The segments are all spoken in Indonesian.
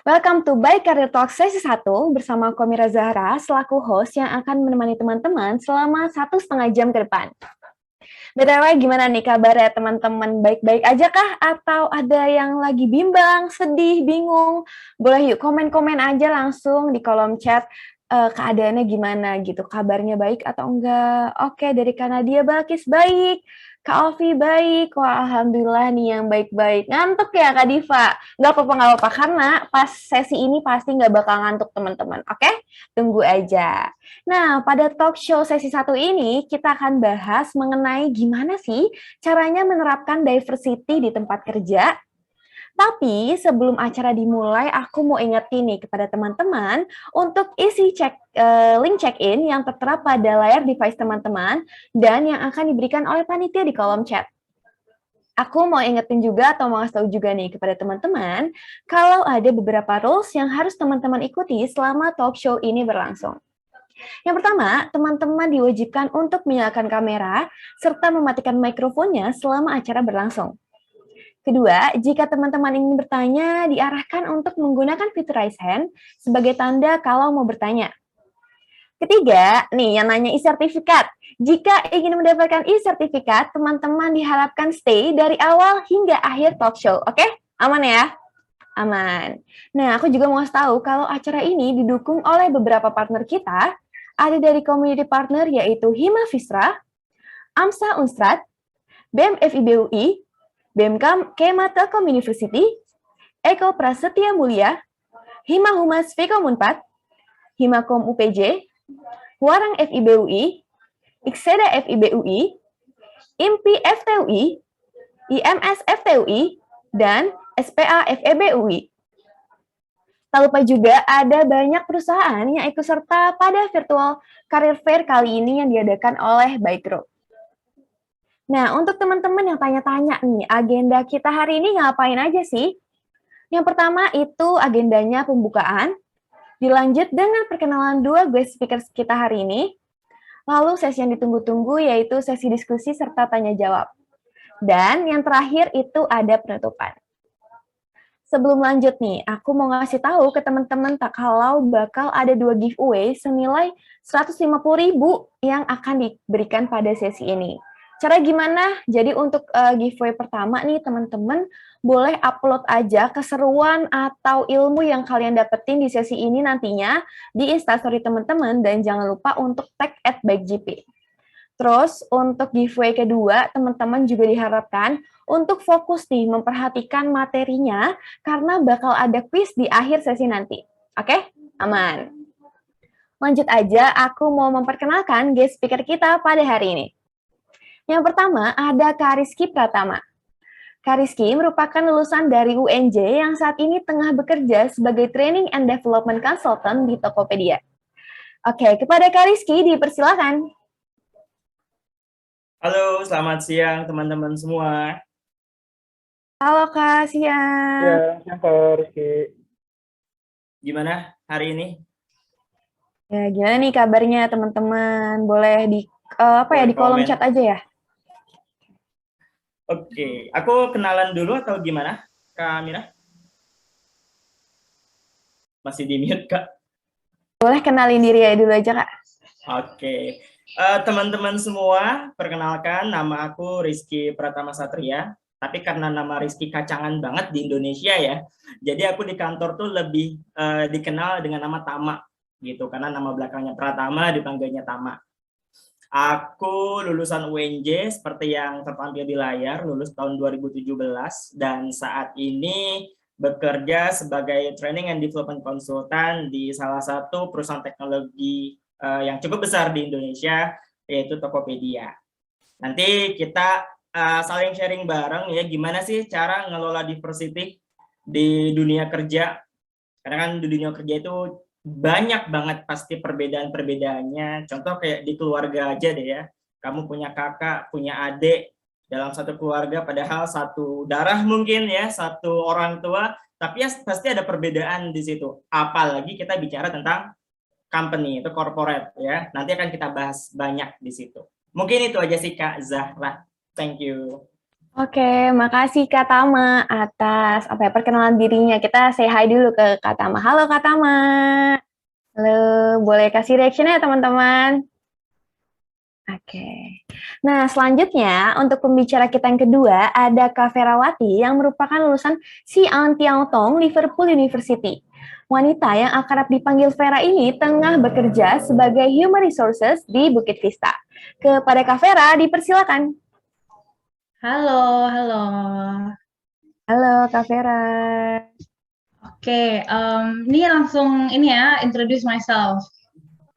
Welcome to By Career Talk sesi 1 bersama Komira Zahra selaku host yang akan menemani teman-teman selama 1,5 jam ke depan. BTW, gimana nih kabarnya teman-teman? Baik-baik aja kah? Atau ada yang lagi bimbang, sedih, bingung? Boleh yuk komen-komen aja langsung di kolom chat keadaannya gimana gitu. Kabarnya baik atau enggak? Oke, dari Kanadia Balkis baik. Kak Ovi baik. Wah, alhamdulillah nih yang baik-baik. Ngantuk ya Kak Diva? Nggak apa-apa, karena pas sesi ini pasti nggak bakal ngantuk teman-teman. Oke? Tunggu aja. Nah, pada talk show sesi 1 ini, kita akan bahas mengenai gimana sih caranya menerapkan diversity di tempat kerja. Tapi sebelum acara dimulai, aku mau ingetin nih kepada teman-teman untuk isi link check-in yang tertera pada layar device teman-teman dan yang akan diberikan oleh panitia di kolom chat. Aku mau ingetin juga atau mau ngasih tahu juga nih kepada teman-teman kalau ada beberapa rules yang harus teman-teman ikuti selama talk show ini berlangsung. Yang pertama, teman-teman diwajibkan untuk menyalakan kamera serta mematikan mikrofonnya selama acara berlangsung. Kedua, jika teman-teman ingin bertanya, diarahkan untuk menggunakan fitur raise hand sebagai tanda kalau mau bertanya. Ketiga, nih yang nanya e-sertifikat. Jika ingin mendapatkan e-sertifikat, teman-teman diharapkan stay dari awal hingga akhir talk show. Oke? Aman ya? Aman. Nah, aku juga mau kasih tahu kalau acara ini didukung oleh beberapa partner kita. Ada dari community partner yaitu Hima Visra, AMSA Unstrad, BEM FIBUI, BEM Kema Telkom University, Eko Prasetya Mulia, Hima Humas Vkom Unpad, Himakom UPJ, Warang FIBUI, Ikseda FIBUI, IMPI FTUI, IMS FTUI, dan SPA FEBUI. Tak lupa juga ada banyak perusahaan yang ikut serta pada virtual career fair kali ini yang diadakan oleh By Group. Nah, untuk teman-teman yang tanya-tanya nih, agenda kita hari ini ngapain aja sih? Yang pertama itu agendanya pembukaan, dilanjut dengan perkenalan 2 guest speaker kita hari ini, lalu sesi yang ditunggu-tunggu yaitu sesi diskusi serta tanya-jawab. Dan yang terakhir itu ada penutupan. Sebelum lanjut nih, aku mau ngasih tahu ke teman-teman kalau bakal ada 2 giveaway senilai 150.000 yang akan diberikan pada sesi ini. Cara gimana? Jadi untuk giveaway pertama nih teman-teman boleh upload aja keseruan atau ilmu yang kalian dapetin di sesi ini nantinya di Instastory teman-teman dan jangan lupa untuk tag @bikegp. Terus untuk giveaway kedua teman-teman juga diharapkan untuk fokus nih memperhatikan materinya karena bakal ada quiz di akhir sesi nanti. Oke? Aman. Lanjut aja, aku mau memperkenalkan guest speaker kita pada hari ini. Yang pertama ada Kak Rizky Pratama. Kak Rizky merupakan lulusan dari UNJ yang saat ini tengah bekerja sebagai Training and Development Consultant di Tokopedia. Oke, kepada Kak Rizky dipersilakan. Halo, selamat siang teman-teman semua. Halo Kak, siang. Ya, siang Kak Rizky. Gimana hari ini? Ya, gimana nih kabarnya teman-teman? Boleh di di kolom chat aja ya. Oke, aku kenalan dulu atau gimana, Kak Mira? Masih di mute, Kak? Boleh kenalin diri ya dulu aja, Kak. Oke, teman-teman semua, perkenalkan nama aku Rizky Pratama Satria, tapi karena nama Rizky kacangan banget di Indonesia ya, jadi aku di kantor tuh lebih dikenal dengan nama Tama, gitu, karena nama belakangnya Pratama, dipanggilnya Tama. Aku lulusan UNJ seperti yang tertampil di layar, lulus tahun 2017 dan saat ini bekerja sebagai Training and Development Consultant di salah satu perusahaan teknologi yang cukup besar di Indonesia, yaitu Tokopedia. Nanti kita saling sharing bareng ya, gimana sih cara ngelola diversity di dunia kerja. Karena kan di dunia kerja itu banyak banget pasti perbedaan-perbedaannya. Contoh kayak di keluarga aja deh ya. Kamu punya kakak, punya adik dalam satu keluarga padahal satu darah mungkin ya, satu orang tua, tapi ya pasti ada perbedaan di situ. Apalagi kita bicara tentang company, itu corporate ya. Nanti akan kita bahas banyak di situ. Mungkin itu aja sih Kak Zahra. Thank you. Oke, makasih Kak Tama atas perkenalan dirinya. Kita say hi dulu ke Kak Tama. Halo Kak Tama. Halo, boleh kasih reaction ya teman-teman? Oke. Nah, selanjutnya untuk pembicara kita yang kedua ada Kak Ferawati yang merupakan lulusan Xi'an Tong Liverpool University. Wanita yang akrab dipanggil Vera ini tengah bekerja sebagai Human Resources di Bukit Vista. Kepada Kak Vera, dipersilakan. Halo, halo. Halo Kak Vera. Oke, ini langsung ini ya, introduce myself.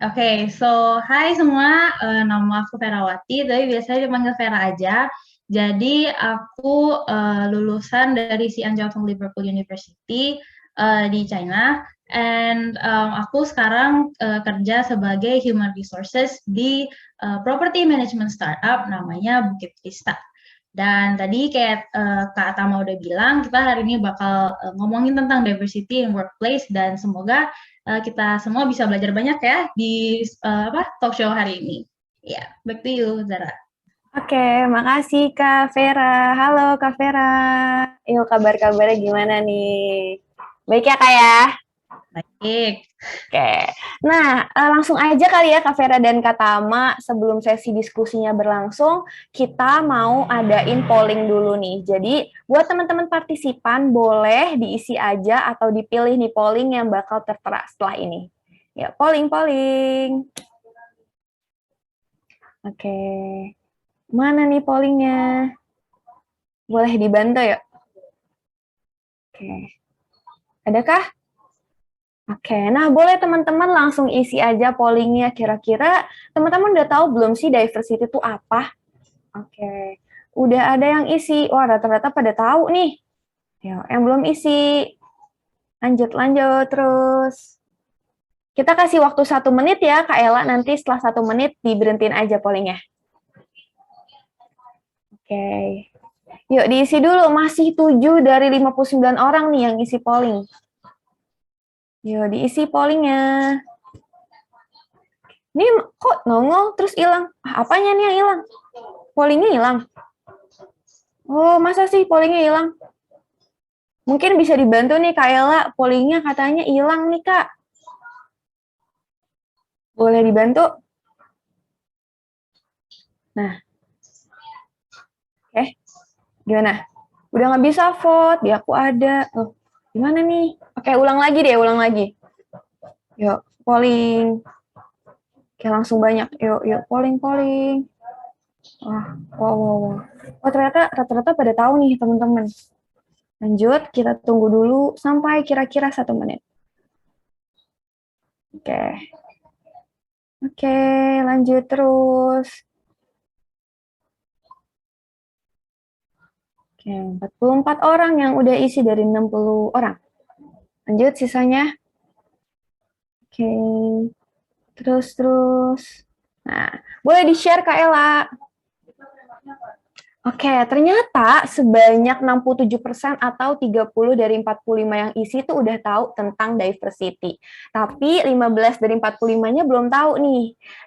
Oke, so hai semua, nama aku Ferawati, tapi biasanya dipanggil Vera aja. Jadi aku lulusan dari Xi'an Liverpool University di China, and aku sekarang kerja sebagai Human Resources di property management startup namanya Bukit Vista. Dan tadi kayak Kak Tama udah bilang, kita hari ini bakal ngomongin tentang diversity in workplace dan semoga kita semua bisa belajar banyak ya di talk show hari ini. Ya, yeah, back to you, Zara. Oke, makasih Kak Vera. Halo Kak Vera. Yuk kabar-kabarnya gimana nih? Baik ya Kak ya? Baik. Oke, nah langsung aja kali ya Kak Vera dan Kak Tama, sebelum sesi diskusinya berlangsung, kita mau adain polling dulu nih. Jadi buat teman-teman partisipan boleh diisi aja atau dipilih nih polling yang bakal tertera setelah ini. Ya, polling. Oke, mana nih pollingnya? Boleh dibantu ya? Oke, adakah? Oke, nah boleh teman-teman langsung isi aja pollingnya. Kira-kira teman-teman udah tahu belum sih diversity itu apa? Oke, udah ada yang isi. Wah, rata-rata pada tahu nih. Ya, yang belum isi, lanjut terus. Kita kasih waktu 1 menit ya, Kak Ella. Nanti setelah 1 menit diberhentiin aja pollingnya. Oke, yuk diisi dulu. Masih 7 dari 59 orang nih yang isi polling. Yuk, diisi pollingnya. Ini kok nongol terus hilang? Apanya nih yang hilang? Pollingnya hilang. Oh, masa sih pollingnya hilang? Mungkin bisa dibantu nih Kak Ella. Pollingnya katanya hilang nih Kak. Boleh dibantu? Nah. Gimana? Udah nggak bisa vote, di aku ada. Oh, gimana nih? Oke, ulang lagi. Yuk, polling. Oke, langsung banyak. Yuk, polling. Wow. Oh, ternyata rata-rata pada tahu nih, teman-teman. Lanjut, kita tunggu dulu sampai kira-kira 1 menit. Oke, lanjut terus. Oke, 44 orang yang udah isi dari 60 orang. Lanjut sisanya. Oke. Terus. Nah, boleh di-share Kak Ella. Oke, ternyata sebanyak 67% atau 30 dari 45 yang isi itu udah tahu tentang diversity. Tapi 15 dari 45-nya belum tahu nih.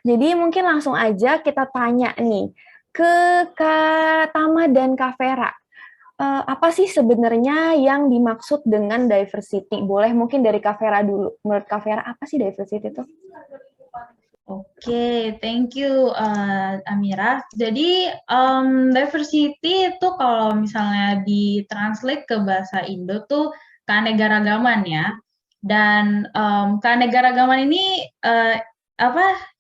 Jadi mungkin langsung aja kita tanya nih ke Kak Tama dan Kak Vera. Apa sih sebenarnya yang dimaksud dengan diversity? Boleh mungkin dari Kak Vera dulu. Menurut Kak Vera, apa sih diversity itu? Oke, thank you Amira. Jadi diversity itu kalau misalnya ditranslate ke bahasa Indo tuh keanekaragaman ya. Dan keanekaragaman ini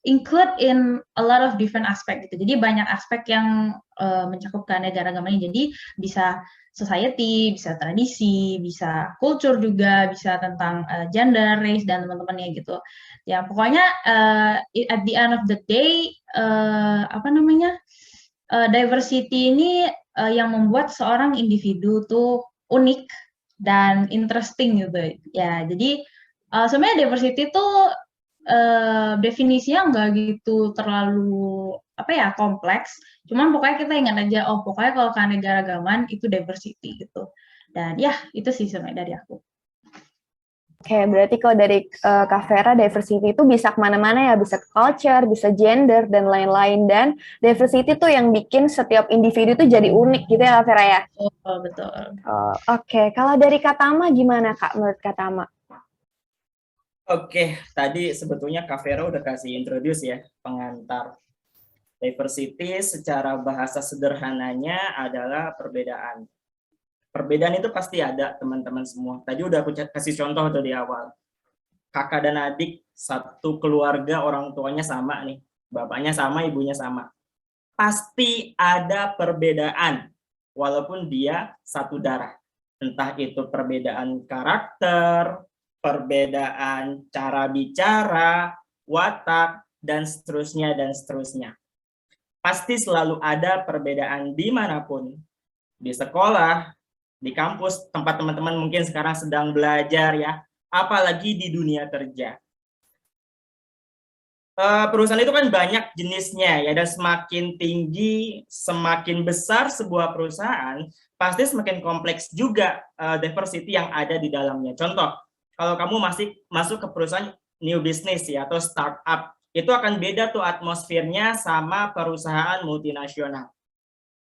include in a lot of different aspect gitu. Jadi banyak aspek yang mencakup keanekaragaman ini. Jadi bisa society, bisa tradisi, bisa culture juga, bisa tentang gender, race dan teman-temannya gitu. Ya pokoknya at the end of the day diversity ini yang membuat seorang individu tuh unik dan interesting gitu ya. Jadi sebenarnya diversity itu definisinya nggak gitu terlalu kompleks. Cuman pokoknya kita ingat aja, pokoknya kalau keanekaragaman itu diversity gitu. Dan ya itu sih sebenarnya dari aku. Oke, berarti kalau dari Kak Vera, diversity itu bisa kemana-mana ya, bisa ke culture, bisa gender, dan lain-lain. Dan diversity itu yang bikin setiap individu itu jadi unik gitu ya Kak Vera ya? Oh, betul. Oke, kalau dari Kak Tama gimana Kak, menurut Kak Tama? Oke, tadi sebetulnya Kak Vera udah kasih introduce ya, pengantar. Diversity secara bahasa sederhananya adalah perbedaan. Perbedaan itu pasti ada, teman-teman semua. Tadi udah aku kasih contoh tuh di awal. Kakak dan adik, satu keluarga, orang tuanya sama nih. Bapaknya sama, ibunya sama. Pasti ada perbedaan, walaupun dia satu darah. Entah itu perbedaan karakter, perbedaan cara bicara, watak, dan seterusnya, dan seterusnya. Pasti selalu ada perbedaan dimanapun. Di sekolah, di kampus, tempat teman-teman mungkin sekarang sedang belajar ya, apalagi di dunia kerja. Perusahaan itu kan banyak jenisnya ya, dan semakin tinggi, semakin besar sebuah perusahaan, pasti semakin kompleks juga diversity yang ada di dalamnya. Contoh, kalau kamu masuk ke perusahaan new business ya, atau startup, itu akan beda tuh atmosfernya sama perusahaan multinasional.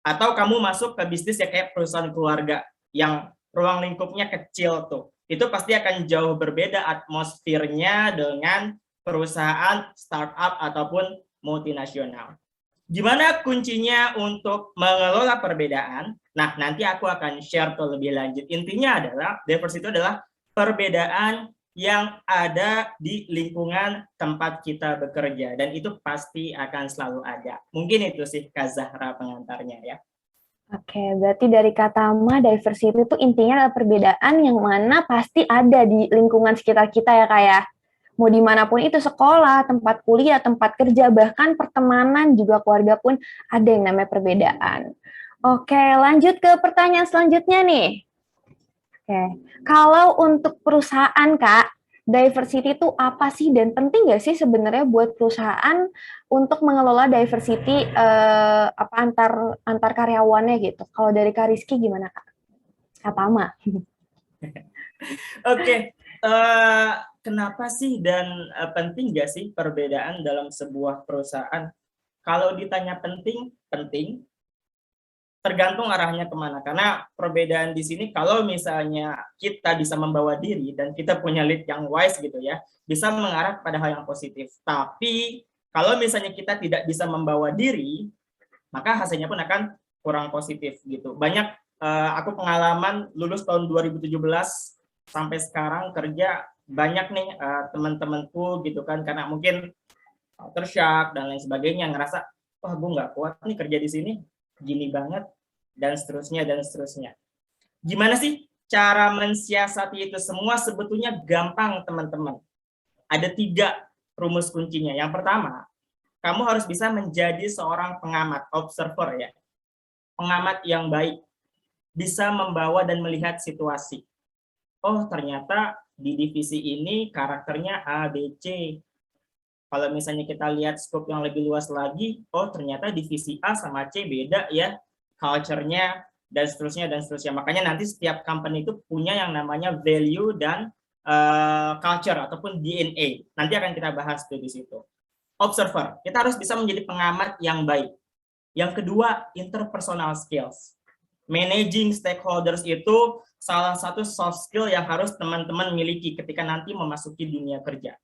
Atau kamu masuk ke bisnis ya kayak perusahaan keluarga yang ruang lingkupnya kecil tuh, itu pasti akan jauh berbeda atmosfernya dengan perusahaan startup ataupun multinasional. Gimana kuncinya untuk mengelola perbedaan? Nah, nanti aku akan share tuh lebih lanjut. Intinya adalah diversity itu adalah perbedaan yang ada di lingkungan tempat kita bekerja, dan itu pasti akan selalu ada. Mungkin itu sih Kak Zahra pengantarnya ya. Oke, berarti dari kata Tama, diversity itu intinya adalah perbedaan yang mana pasti ada di lingkungan sekitar kita ya Kak ya. Mau dimanapun itu, sekolah, tempat kuliah, tempat kerja, bahkan pertemanan, juga keluarga pun ada yang namanya perbedaan. Oke, lanjut ke pertanyaan selanjutnya nih. Oke, kalau untuk perusahaan Kak, diversity itu apa sih dan penting nggak sih sebenarnya buat perusahaan untuk mengelola diversity apa antar karyawannya gitu? Kalau dari Kak Rizky gimana Kak? Kak Tama. Oke, kenapa sih dan penting nggak sih perbedaan dalam sebuah perusahaan? Kalau ditanya penting, penting. Tergantung arahnya kemana. Karena perbedaan di sini, kalau misalnya kita bisa membawa diri dan kita punya lead yang wise gitu ya, bisa mengarah pada hal yang positif. Tapi kalau misalnya kita tidak bisa membawa diri, maka hasilnya pun akan kurang positif gitu. Banyak aku pengalaman lulus tahun 2017 sampai sekarang kerja, banyak nih teman-temanku gitu kan, karena mungkin tersyak dan lain sebagainya, ngerasa wah gue nggak kuat nih kerja di sini, gini banget, dan seterusnya dan seterusnya. Gimana sih cara mensiasati itu semua? Sebetulnya gampang teman-teman. Ada 3 rumus kuncinya. Yang pertama, kamu harus bisa menjadi seorang pengamat, observer ya, pengamat yang baik, bisa membawa dan melihat situasi. Oh ternyata di divisi ini karakternya A, B, C. Kalau misalnya kita lihat scope yang lebih luas lagi, oh ternyata divisi A sama C beda ya, culture-nya, dan seterusnya, dan seterusnya. Makanya nanti setiap company itu punya yang namanya value dan culture ataupun DNA. Nanti akan kita bahas tuh di situ. Observer, kita harus bisa menjadi pengamat yang baik. Yang kedua, interpersonal skills. Managing stakeholders itu salah satu soft skill yang harus teman-teman miliki ketika nanti memasuki dunia kerja.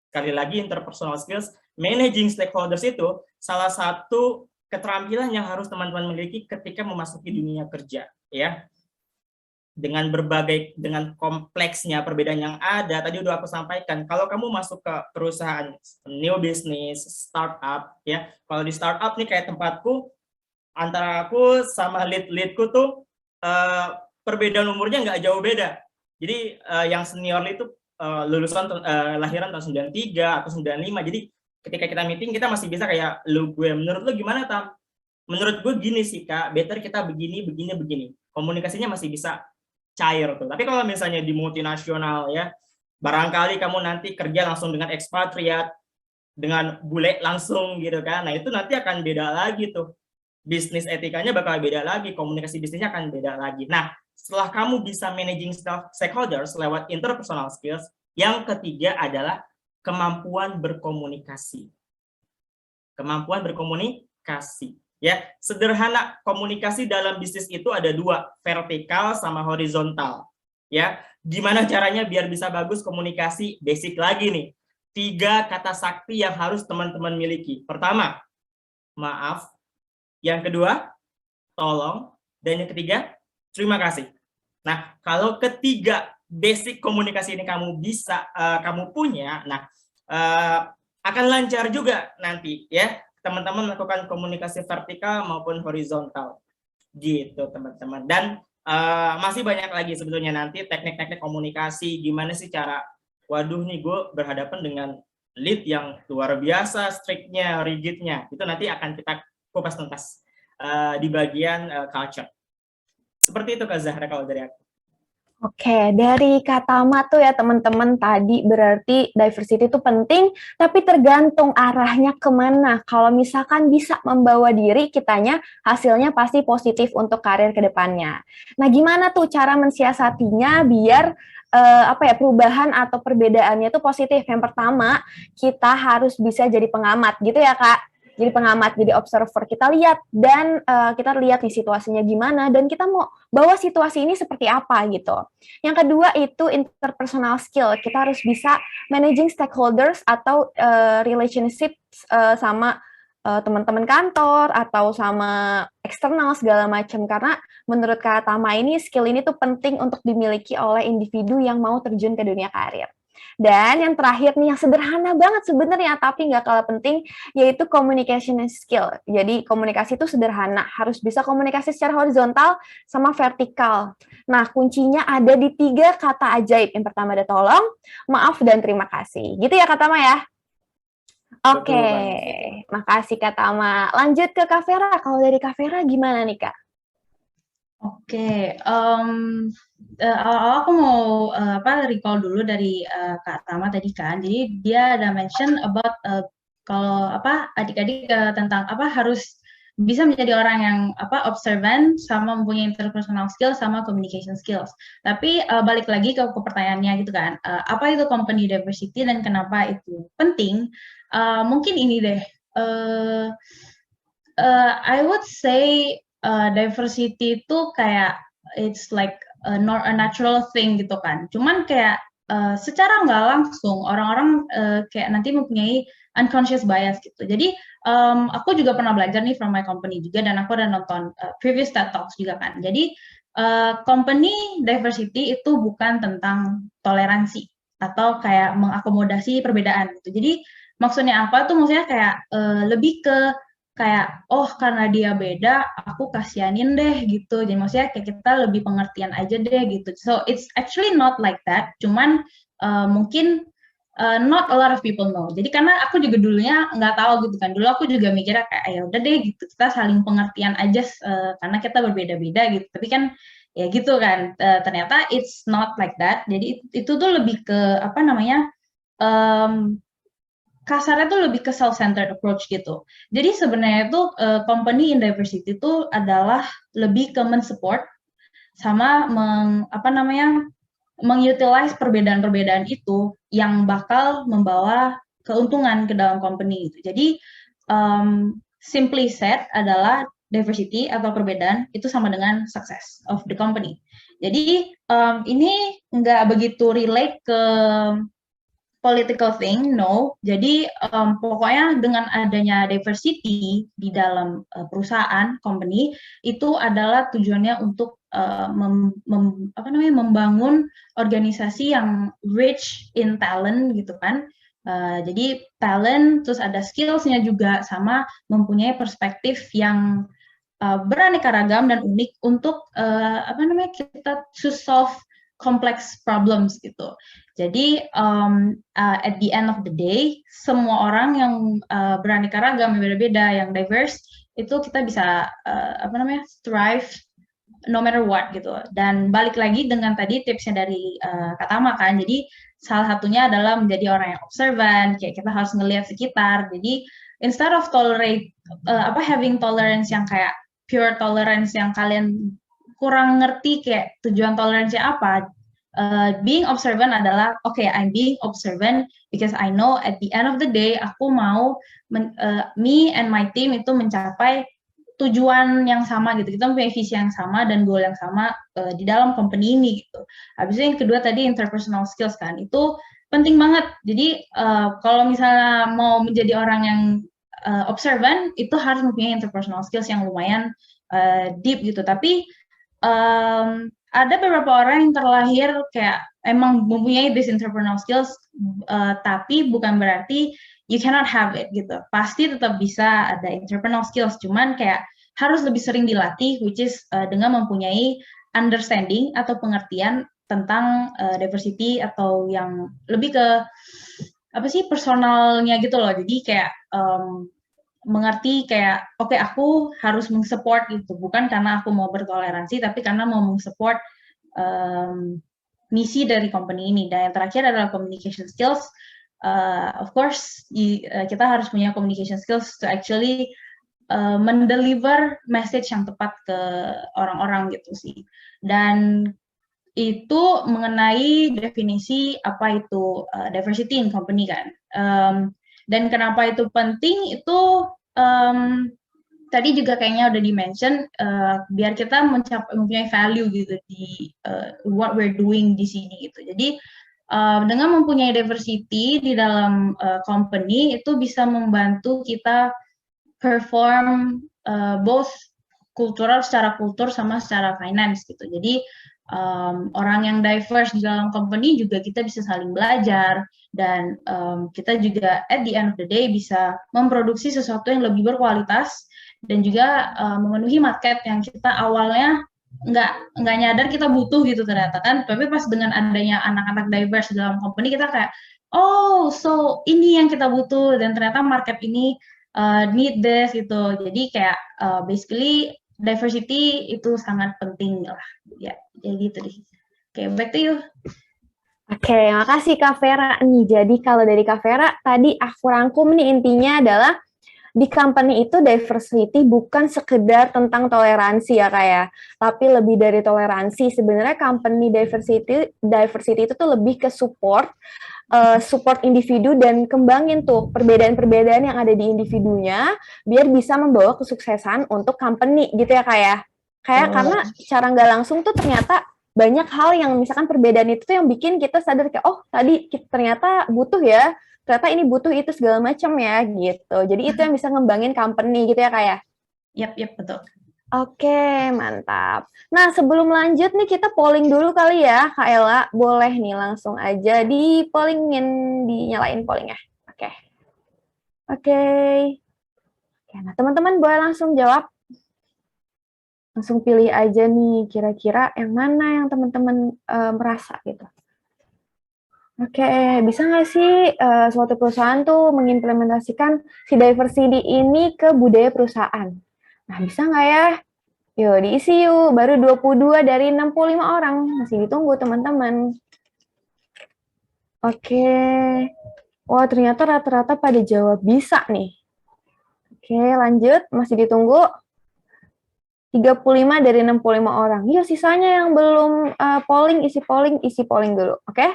Sekali lagi, interpersonal skills, managing stakeholders itu salah satu keterampilan yang harus teman-teman miliki ketika memasuki dunia kerja, ya. Dengan kompleksnya perbedaan yang ada, tadi udah aku sampaikan, kalau kamu masuk ke perusahaan new business, startup, ya. Kalau di startup nih kayak tempatku, antara aku sama lead-leadku tuh perbedaan umurnya nggak jauh beda. Jadi yang senior itu lulusan lahiran tahun 93 atau 95. Jadi ketika kita meeting, kita masih bisa kayak lu gue, menurut lu gimana Tam? Menurut gue gini sih Kak, better kita begini, begini, begini. Komunikasinya masih bisa cair tuh. Tapi kalau misalnya di multinasional ya, barangkali kamu nanti kerja langsung dengan ekspatriat, dengan bule langsung gitu kan. Nah itu nanti akan beda lagi tuh. Bisnis etikanya bakal beda lagi, komunikasi bisnisnya akan beda lagi. Nah, setelah kamu bisa managing stakeholders lewat interpersonal skills, yang ketiga adalah kemampuan berkomunikasi. Kemampuan berkomunikasi. Ya, sederhana, komunikasi dalam bisnis itu ada dua, vertikal sama horizontal. Ya, gimana caranya biar bisa bagus komunikasi? Basic lagi nih. 3 kata sakti yang harus teman-teman miliki. Pertama, maaf. Yang kedua, tolong. Dan yang ketiga, terima kasih. Nah, kalau ketiga basic komunikasi ini kamu bisa, kamu punya, nah akan lancar juga nanti ya teman-teman melakukan komunikasi vertikal maupun horizontal gitu teman-teman. Dan masih banyak lagi sebetulnya nanti teknik-teknik komunikasi, gimana sih cara, waduh nih gue berhadapan dengan lead yang luar biasa strictnya, rigidnya, itu nanti akan kita kupas tuntas di bagian culture. Seperti itu Kak Zahra kalau dari aku. Oke, dari kata Tama tuh ya teman-teman, tadi berarti diversity itu penting, tapi tergantung arahnya kemana. Kalau misalkan bisa membawa diri kitanya, hasilnya pasti positif untuk karir ke depannya. Nah, gimana tuh cara mensiasatinya biar perubahan atau perbedaannya itu positif? Yang pertama, kita harus bisa jadi pengamat gitu ya Kak. Jadi pengamat, jadi observer, kita lihat dan kita lihat nih situasinya gimana dan kita mau bawa situasi ini seperti apa gitu. Yang kedua itu interpersonal skill, kita harus bisa managing stakeholders atau relationship sama teman-teman kantor atau sama eksternal segala macam, karena menurut Kak Tama ini skill ini tuh penting untuk dimiliki oleh individu yang mau terjun ke dunia karir. Dan yang terakhir nih, yang sederhana banget sebenarnya, tapi nggak kalah penting, yaitu communication skill. Jadi komunikasi itu sederhana, harus bisa komunikasi secara horizontal sama vertikal. Nah, kuncinya ada di 3 kata ajaib. Yang pertama ada tolong, maaf, dan terima kasih. Gitu ya Kak Tama ya? Oke, makasih Kak Tama. Lanjut ke Kak Vera. Kalau dari Kak Vera gimana nih Kak? Oke, awal-awal aku mau recall dulu dari Kak Tama tadi kan. Jadi dia ada mention about kalau adik-adik tentang harus bisa menjadi orang yang observant sama mempunyai interpersonal skills sama communication skills. Tapi balik lagi ke pertanyaannya gitu kan, apa itu company diversity dan kenapa itu penting? Mungkin ini deh, I would say diversity itu kayak it's like a natural thing gitu kan. Cuman kayak secara nggak langsung orang-orang kayak nanti mempunyai unconscious bias gitu. Jadi aku juga pernah belajar nih from my company juga, dan aku ada nonton previous TED Talks juga kan. Jadi company diversity itu bukan tentang toleransi atau kayak mengakomodasi perbedaan gitu. Jadi maksudnya apa tuh? Maksudnya kayak lebih ke kayak, oh karena dia beda, aku kasihanin deh gitu. Jadi maksudnya kayak kita lebih pengertian aja deh gitu. So it's actually not like that. Cuman mungkin not a lot of people know. Jadi karena aku juga dulunya nggak tahu gitu kan. Dulu aku juga mikirnya kayak, ya udah deh gitu. Kita saling pengertian aja karena kita berbeda-beda gitu. Tapi kan ya gitu kan. Ternyata it's not like that. Jadi itu tuh lebih ke kasarnya tuh lebih ke self-centered approach gitu. Jadi sebenarnya itu company in diversity itu adalah lebih ke men-support sama mengutilize perbedaan-perbedaan itu yang bakal membawa keuntungan ke dalam company gitu. Jadi simply said adalah diversity atau perbedaan itu sama dengan success of the company. Jadi ini nggak begitu relate ke political thing, no. Jadi pokoknya dengan adanya diversity di dalam perusahaan, company, itu adalah tujuannya untuk membangun organisasi yang rich in talent gitu kan. Jadi talent, terus ada skills-nya juga, sama mempunyai perspektif yang beraneka ragam dan unik untuk kita to solve complex problems gitu. Jadi at the end of the day, semua orang yang beraneka ragam, yang beda-beda, yang diverse, itu kita bisa thrive no matter what gitu. Dan balik lagi dengan tadi tipsnya dari Kak Tama kan. Jadi salah satunya adalah menjadi orang yang observant, kayak kita harus ngelihat sekitar. Jadi instead of having tolerance yang kayak pure tolerance yang kalian kurang ngerti kayak tujuan toleransi apa, being observant adalah okay, I'm being observant because I know at the end of the day aku mau me and my team itu mencapai tujuan yang sama gitu, kita punya visi yang sama dan goal yang sama di dalam company ini gitu. Habis itu yang kedua tadi interpersonal skills kan, itu penting banget. Jadi kalau misalnya mau menjadi orang yang observant, itu harus mempunyai interpersonal skills yang lumayan deep gitu. Tapi ada beberapa orang yang terlahir kayak emang mempunyai this interpersonal skills, tapi bukan berarti you cannot have it gitu. Pasti tetap bisa ada interpersonal skills, cuman kayak harus lebih sering dilatih, which is dengan mempunyai understanding atau pengertian tentang diversity atau yang lebih ke apa sih personalnya gitu loh. Jadi kayak mengerti kayak oke, aku harus mensupport gitu, bukan karena aku mau bertoleransi, tapi karena mau mensupport misi dari company ini. Dan yang terakhir adalah communication skills. Of course, kita harus punya communication skills to actually mendeliver message yang tepat ke orang-orang gitu sih. Dan itu mengenai definisi apa itu diversity in company kan. Dan kenapa itu penting itu tadi juga kayaknya udah di-mention, biar kita mempunyai value gitu di what we're doing di sini gitu. Jadi dengan mempunyai diversity di dalam company itu bisa membantu kita perform both kultural, secara kultur sama secara finance gitu. Jadi orang yang diverse di dalam company juga kita bisa saling belajar, dan kita juga at the end of the day bisa memproduksi sesuatu yang lebih berkualitas dan juga memenuhi market yang kita awalnya nggak nyadar kita butuh gitu ternyata kan. Tapi pas dengan adanya anak-anak diverse dalam company, kita kayak oh, so ini yang kita butuh, dan ternyata market ini need this gitu. Jadi kayak basically diversity itu sangat penting lah ya. Jadi gitu deh. Oke, back to you. Oke, makasih Kak Vera nih. Jadi kalau dari Kak Vera tadi aku rangkum nih, intinya adalah di company itu diversity bukan sekedar tentang toleransi ya Kak ya, tapi lebih dari toleransi. Sebenarnya company diversity itu tuh lebih ke support individu dan kembangin tuh perbedaan-perbedaan yang ada di individunya biar bisa membawa kesuksesan untuk company gitu ya Kak ya. Kayak karena cara nggak langsung tuh ternyata banyak hal yang misalkan perbedaan itu tuh yang bikin kita sadar kayak oh tadi kita ternyata butuh ya, ternyata ini butuh itu segala macam ya gitu. Jadi itu yang bisa ngembangin company gitu ya Kak ya. Yap, betul. Oke, mantap. Nah, sebelum lanjut nih kita polling dulu kali ya, Kak Ella. Boleh nih langsung aja dinyalain pollingnya. Oke. Oke, nah teman-teman boleh langsung jawab. Langsung pilih aja nih, kira-kira yang mana yang teman-teman merasa gitu. Oke, bisa nggak sih suatu perusahaan tuh mengimplementasikan si diversity ini ke budaya perusahaan? Nah, bisa nggak ya? Yuk, diisi yuk. Baru 22 dari 65 orang. Masih ditunggu, teman-teman. Oke. Wah, ternyata rata-rata pada jawab bisa nih. Oke, lanjut. Masih ditunggu. 35 dari 65 orang. Yuk, sisanya yang belum polling, isi polling dulu. Oke?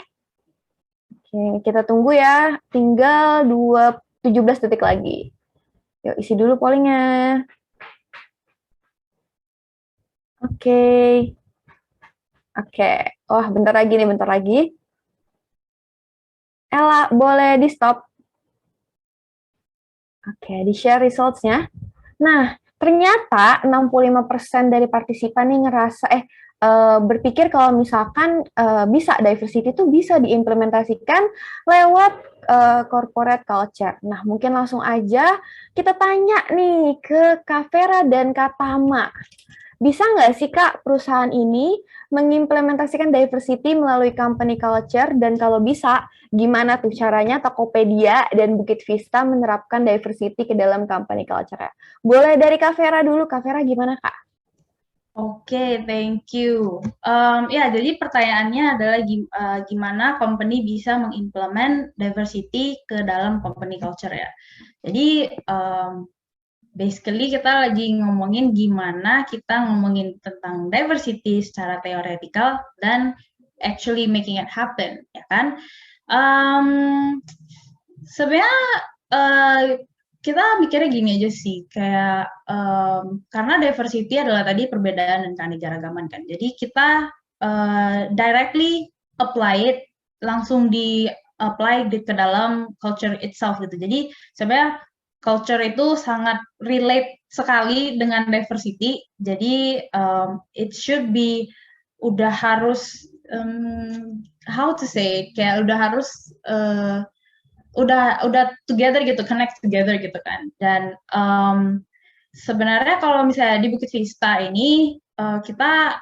Oke, kita tunggu ya. Tinggal 17 detik lagi. Yuk, isi dulu pollingnya. Oke. Wah, bentar lagi nih, bentar lagi. Ella, boleh di-stop? Oke, di-share results-nya. Nah, ternyata 65% dari partisipan nih ngerasa, berpikir kalau misalkan bisa diversity itu bisa diimplementasikan lewat corporate culture. Nah, mungkin langsung aja kita tanya nih ke Kak Vera dan Kak Tama. Bisa nggak sih Kak perusahaan ini mengimplementasikan diversity melalui company culture, dan kalau bisa, gimana tuh caranya Tokopedia dan Bukit Vista menerapkan diversity ke dalam company culture-nya? Boleh dari Kak Vera dulu. Kak Vera gimana Kak? Oke, thank you. Ya, jadi pertanyaannya adalah gimana company bisa mengimplement diversity ke dalam company culture ya. Jadi basically kita lagi ngomongin gimana kita ngomongin tentang diversity secara teoretikal dan actually making it happen, ya kan? Sebenarnya kita mikirnya gini aja sih, kayak karena diversity adalah tadi perbedaan dan keanekaragaman kan. Jadi kita directly apply it, langsung di apply ke dalam culture itself gitu. Jadi sebenarnya culture itu sangat relate sekali dengan diversity. Jadi it should be udah harus how to say, kayak udah harus udah together gitu, connect together gitu kan. Dan sebenarnya kalau misalnya di Bukit Vista ini kita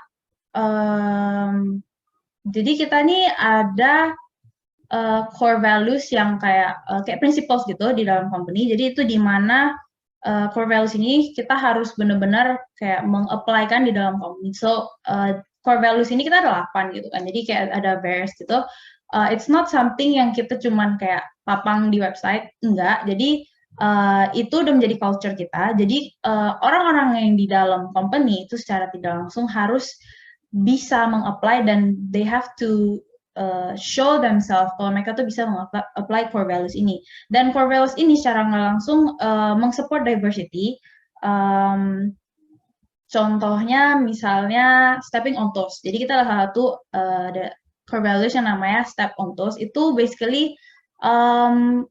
jadi kita nih ada core values yang kayak principles gitu di dalam company. Jadi itu di mana core values ini kita harus benar-benar kayak meng-apply-kan di dalam company. So core values ini kita ada 8 gitu kan. Jadi kayak ada various gitu. It's not something yang kita cuman kayak papang di website, enggak. Jadi itu udah menjadi culture kita. Jadi orang-orang yang di dalam company itu secara tidak langsung harus bisa meng-apply dan they have to show themselves kalau mereka tuh bisa meng-apply core values ini. Dan core values ini secara nggak langsung meng-support diversity. Contohnya misalnya stepping on toes. Jadi kita salah satu core values yang namanya step on toes itu basically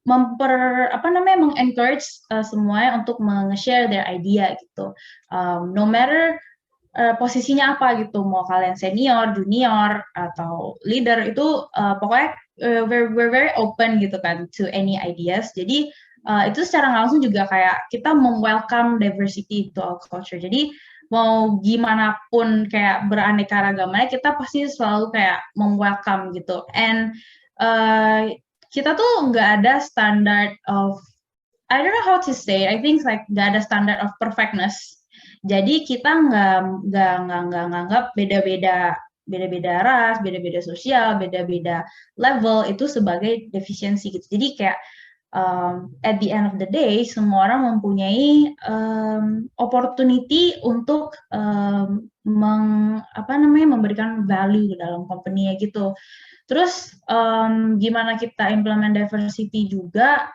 mengencourage semuanya untuk nge-share their idea gitu. No matter posisinya apa gitu, mau kalian senior, junior, atau leader itu pokoknya we're very open gitu kan to any ideas. Jadi itu secara langsung juga kayak kita welcome diversity to our culture. Jadi mau gimana pun kayak beraneka ragamannya, kita pasti selalu kayak welcome gitu. And kita tuh nggak ada standard of, I don't know how to say, I think like nggak ada standard of perfectness. Jadi kita nggak nganggap beda-beda ras, beda-beda sosial, beda-beda level itu sebagai defisiensi gitu. Jadi kayak at the end of the day semua orang mempunyai opportunity untuk memberikan value dalam company gitu. Terus gimana kita implement diversity juga?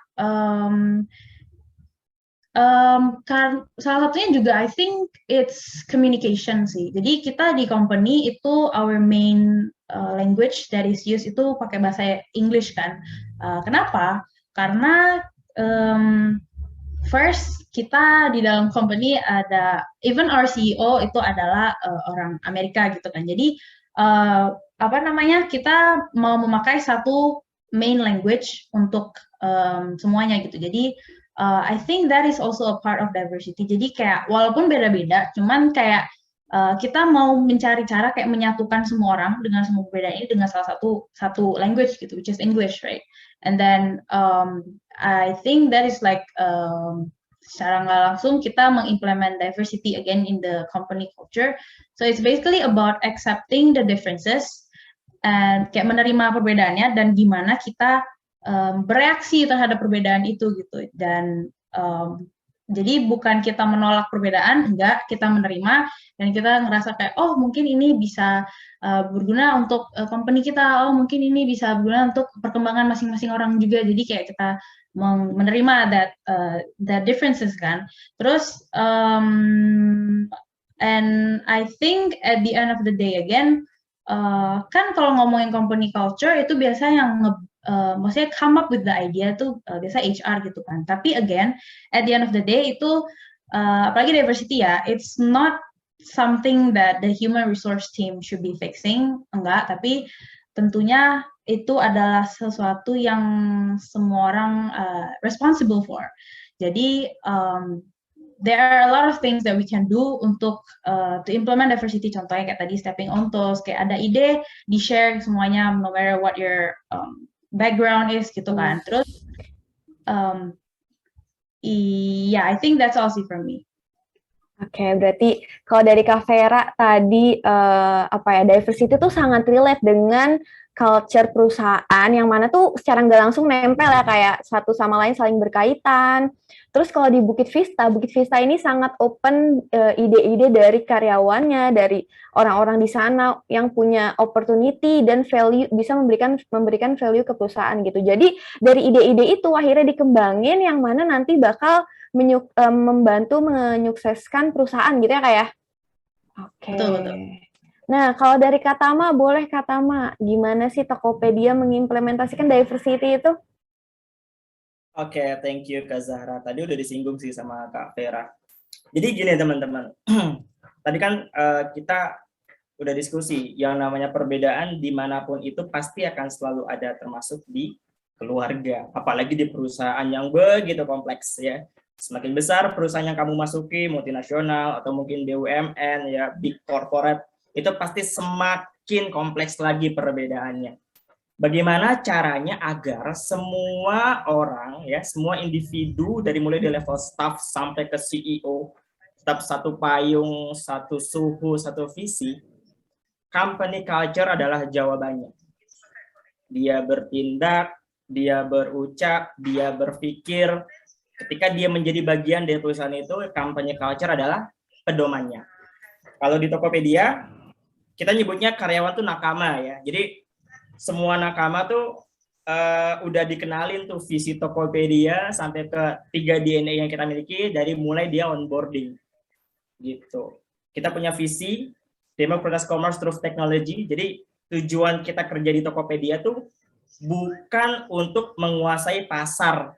Salah satunya juga I think it's communication sih. Jadi kita di company itu our main language that is used itu pakai bahasa English kan. Kenapa? Karena first kita di dalam company ada even our CEO itu adalah orang Amerika gitu kan. Jadi kita mau memakai satu main language untuk semuanya gitu. Jadi I think that is also a part of diversity. Jadi kayak walaupun beda-beda, cuman kayak kita mau mencari cara kayak menyatukan semua orang dengan semua perbedaan ini dengan salah satu language gitu, which is English, right? And then I think that is like secara nggak langsung kita mengimplement diversity again in the company culture. So it's basically about accepting the differences and kayak menerima perbedaannya dan gimana kita bereaksi terhadap perbedaan itu gitu. Dan jadi bukan kita menolak perbedaan, enggak, kita menerima dan kita ngerasa kayak oh mungkin ini bisa berguna untuk company kita, oh mungkin ini bisa berguna untuk perkembangan masing-masing orang juga. Jadi kayak kita menerima that differences kan. Terus and I think at the end of the day again kan kalau ngomongin company culture itu biasanya yang maksudnya come up with the idea tuh biasa HR gitu kan. Tapi again, at the end of the day itu apalagi diversity ya, it's not something that the human resource team should be fixing, enggak. Tapi tentunya itu adalah sesuatu yang semua orang responsible for. Jadi there are a lot of things that we can do untuk to implement diversity. Contohnya kayak tadi stepping on toes, kayak ada ide di share semuanya, no matter what your background is gitu kan. Terus I think that's all sih from me. Oke, berarti kalau dari Kak Vera tadi diversity itu sangat relate dengan culture perusahaan yang mana tuh secara nggak langsung nempel ya kayak satu sama lain saling berkaitan. Terus kalau di Bukit Vista ini sangat open ide-ide dari karyawannya, dari orang-orang di sana yang punya opportunity dan value bisa memberikan value ke perusahaan gitu. Jadi dari ide-ide itu akhirnya dikembangin yang mana nanti bakal membantu menyukseskan perusahaan gitu ya Kak ya? Oke. Betul. Nah, kalau dari Kak Tama, boleh Kak Tama, gimana sih Tokopedia mengimplementasikan diversity itu? Oke, thank you Kak Zahra. Tadi udah disinggung sih sama Kak Vera. Jadi gini teman-teman, tadi kan kita udah diskusi, yang namanya perbedaan dimanapun itu pasti akan selalu ada, termasuk di keluarga, apalagi di perusahaan yang begitu kompleks ya. Semakin besar perusahaan yang kamu masuki, multinasional atau mungkin BUMN ya, big corporate, itu pasti semakin kompleks lagi perbedaannya. Bagaimana caranya agar semua orang ya, semua individu dari mulai di level staff sampai ke CEO tetap satu payung, satu suhu, satu visi. Company culture adalah jawabannya. Dia bertindak, dia berucap, dia berpikir. Ketika dia menjadi bagian dari perusahaan itu, company culture adalah pedomannya. Kalau di Tokopedia, kita nyebutnya karyawan tuh nakama ya. Jadi semua nakama tuh udah dikenalin tuh visi Tokopedia sampai ke 3 DNA yang kita miliki dari mulai dia onboarding gitu. Kita punya visi Democratize Commerce Through Technology. Jadi tujuan kita kerja di Tokopedia tuh bukan untuk menguasai pasar.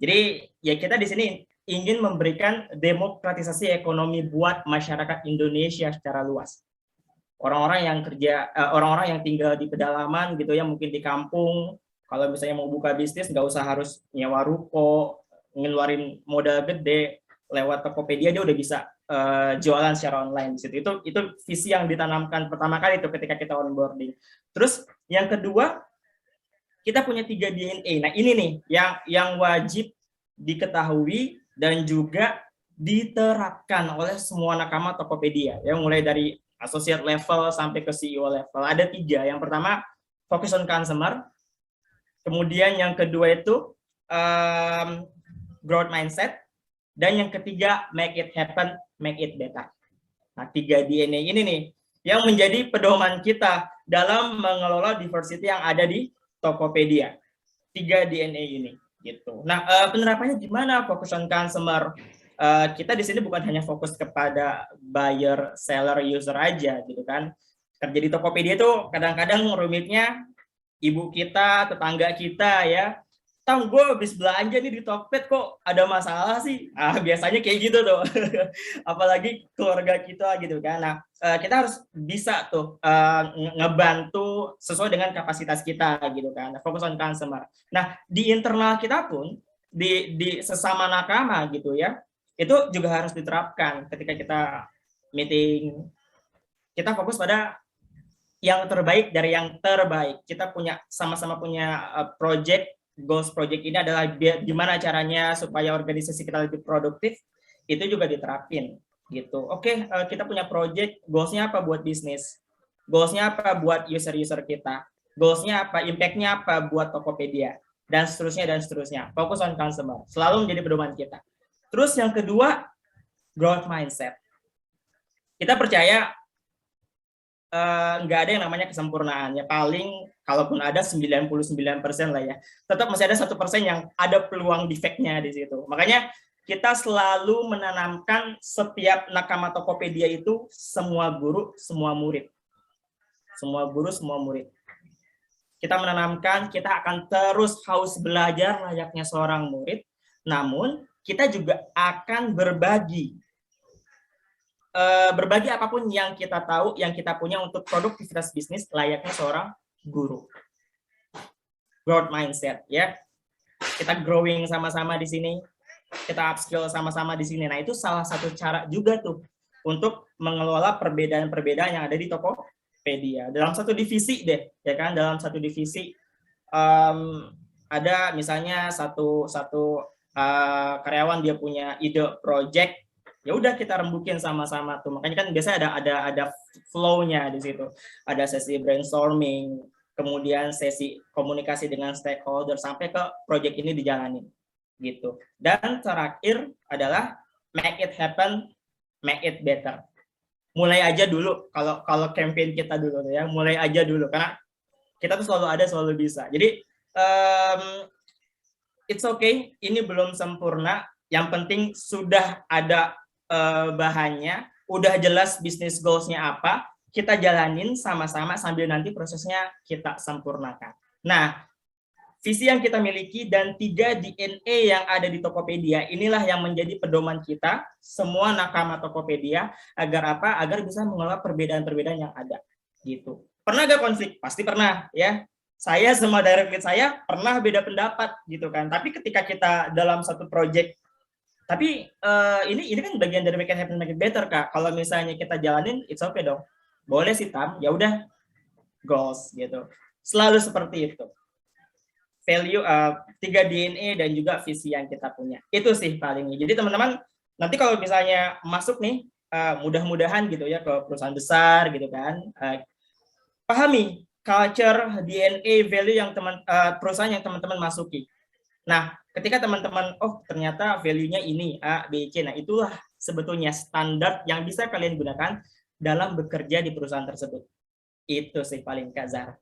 Jadi ya kita di sini ingin memberikan demokratisasi ekonomi buat masyarakat Indonesia secara luas. Orang-orang yang kerja, orang-orang yang tinggal di pedalaman gitu ya, mungkin di kampung, kalau misalnya mau buka bisnis nggak usah harus nyewa ruko, ngeluarin modal gede, lewat Tokopedia dia udah bisa jualan secara online di situ. Itu visi yang ditanamkan pertama kali itu ketika kita onboarding. Terus yang kedua, kita punya 3 DNA. Nah ini nih yang wajib diketahui dan juga diterapkan oleh semua nakama Tokopedia ya, mulai dari associate level sampai ke CEO level. Ada 3. Yang pertama, focus on consumer. Kemudian yang kedua itu growth mindset. Dan yang ketiga, make it happen, make it better. Nah, 3 DNA ini nih yang menjadi pedoman kita dalam mengelola diversity yang ada di Tokopedia. 3 DNA ini gitu. Nah, penerapannya gimana? Focus on consumer. Kita di sini bukan hanya fokus kepada buyer, seller, user aja gitu kan. Kerja di Tokopedia itu kadang-kadang rumitnya ibu kita, tetangga kita ya, Tang, gue habis belanja nih di Tokped kok ada masalah sih. Biasanya kayak gitu tuh. Apalagi keluarga kita gitu kan. Nah, kita harus bisa tuh ngebantu sesuai dengan kapasitas kita gitu kan. Fokus on customer. Nah, di internal kita pun di sesama nakama gitu ya, itu juga harus diterapkan ketika kita meeting. Kita fokus pada yang terbaik dari yang terbaik. Kita sama-sama punya project, goals project ini adalah gimana caranya supaya organisasi kita lebih produktif, itu juga diterapin gitu. Oke, kita punya project, goalsnya apa buat bisnis, goalsnya apa buat user-user kita, goalsnya apa, impact-nya apa buat Tokopedia, dan seterusnya. Fokus on consumer, selalu menjadi pedoman kita. Terus yang kedua, growth mindset. Kita percaya nggak ada yang namanya kesempurnaan ya, paling kalaupun ada 99% lah ya, tetap masih ada 1% yang ada peluang defeknya di situ. Makanya kita selalu menanamkan setiap nakama Tokopedia itu semua guru, semua murid. Semua guru, semua murid. Kita menanamkan kita akan terus haus belajar layaknya seorang murid, namun kita juga akan berbagi apapun yang kita tahu, yang kita punya untuk produktivitas bisnis layaknya seorang guru. Growth mindset ya. Kita growing sama-sama di sini, kita upskill sama-sama di sini. Nah, itu salah satu cara juga tuh untuk mengelola perbedaan-perbedaan yang ada di Tokopedia. Dalam satu divisi deh, ya kan? Dalam satu divisi ada misalnya satu karyawan dia punya ide project, ya udah kita rembukin sama-sama tuh. Makanya kan biasanya ada flow-nya di situ. Ada sesi brainstorming, kemudian sesi komunikasi dengan stakeholder sampai ke project ini dijalanin gitu. Dan terakhir adalah make it happen, make it better. Mulai aja dulu, kalau campaign kita dulu ya, mulai aja dulu karena kita tuh selalu ada, selalu bisa. Jadi it's okay, ini belum sempurna. Yang penting sudah ada bahannya, udah jelas bisnis goals-nya apa, kita jalanin sama-sama sambil nanti prosesnya kita sempurnakan. Nah, visi yang kita miliki dan 3 DNA yang ada di Tokopedia, inilah yang menjadi pedoman kita, semua nakama Tokopedia, agar apa? Agar bisa mengelola perbedaan-perbedaan yang ada. Gitu. Pernah gak konflik? Pasti pernah, ya. Saya sama direct lead saya pernah beda pendapat, gitu kan. Tapi ketika kita dalam satu project, tapi ini kan bagian dari make it happen, make it better, Kak. Kalau misalnya kita jalanin, it's okay dong. Boleh sih, Tam. Ya udah, goals, gitu. Selalu seperti itu. Value 3 DNA dan juga visi yang kita punya. Itu sih palingnya. Jadi teman-teman nanti kalau misalnya masuk nih mudah-mudahan gitu ya ke perusahaan besar gitu kan, pahami culture, DNA, value yang perusahaan yang teman-teman masuki. Nah, ketika teman-teman ternyata value-nya ini A, B, C. Nah, itulah sebetulnya standar yang bisa kalian gunakan dalam bekerja di perusahaan tersebut. Itu sih paling Kak Zahra.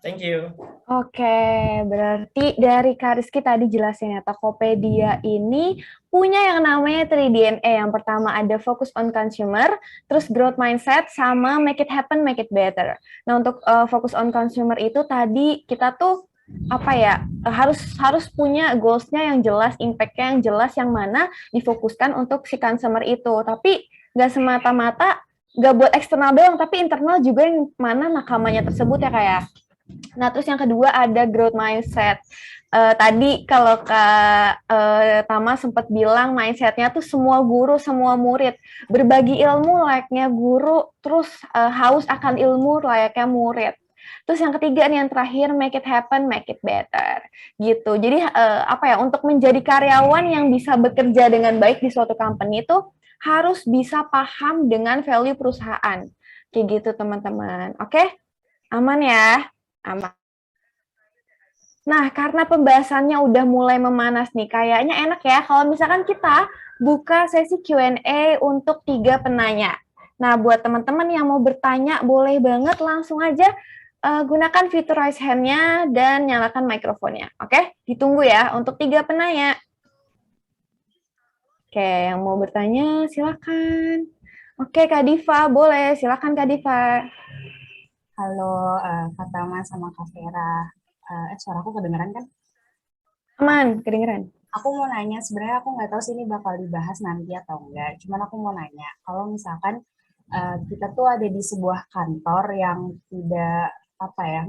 Thank you. Oke, berarti dari Kak Rizky tadi jelasin ya, Tokopedia ini punya yang namanya 3DNA. Yang pertama ada focus on consumer, terus growth mindset, sama make it happen, make it better. Nah, untuk focus on consumer itu tadi kita tuh harus punya goals-nya yang jelas, impact-nya yang jelas, yang mana difokuskan untuk si consumer itu. Tapi nggak semata-mata, nggak buat eksternal doang, tapi internal juga yang mana nakamanya tersebut ya kayak. Nah, terus yang kedua ada growth mindset. Tadi kalau Kak Tama sempat bilang mindset-nya tuh semua guru, semua murid. Berbagi ilmu layaknya guru, terus haus akan ilmu layaknya murid. Terus yang ketiga nih, yang terakhir, make it happen, make it better. Gitu. Jadi untuk menjadi karyawan yang bisa bekerja dengan baik di suatu company itu harus bisa paham dengan value perusahaan. Kayak gitu, teman-teman. Oke? Aman ya? Aman. Nah, karena pembahasannya udah mulai memanas nih, kayaknya enak ya kalau misalkan kita buka sesi Q&A untuk 3 penanya. Nah, buat teman-teman yang mau bertanya, boleh banget langsung aja gunakan fitur raise hand-nya dan nyalakan mikrofonnya. Oke? Ditunggu ya untuk 3 penanya. Oke, yang mau bertanya silakan. Oke, Kak Diva, boleh. Silakan Kak Diva. Halo, Kak Tama sama Kak Vera. Suaraku kedengeran kan? Aman, kedengeran. Aku mau nanya, sebenarnya aku nggak tahu sih ini bakal dibahas nanti atau enggak. Cuman aku mau nanya, kalau misalkan kita tuh ada di sebuah kantor yang tidak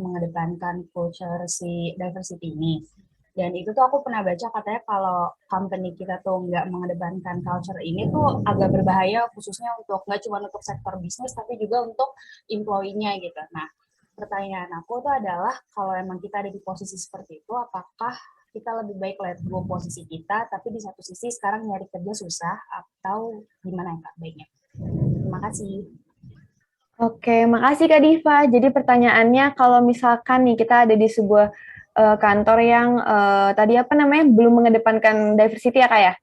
mengedepankan culture si diversity ini. Dan itu tuh aku pernah baca katanya kalau company kita tuh nggak mengedepankan culture ini tuh agak berbahaya, khususnya untuk nggak cuma untuk sektor bisnis tapi juga untuk employee-nya gitu. Nah, pertanyaan aku tuh adalah kalau emang kita ada di posisi seperti itu, apakah kita lebih baik let go posisi kita, tapi di satu sisi sekarang nyari kerja susah, atau gimana ya Kak baiknya? Terima kasih. Oke, makasih Kak Diva. Jadi pertanyaannya kalau misalkan nih kita ada di sebuah kantor yang tadi belum mengedepankan diversity ya Kak ya?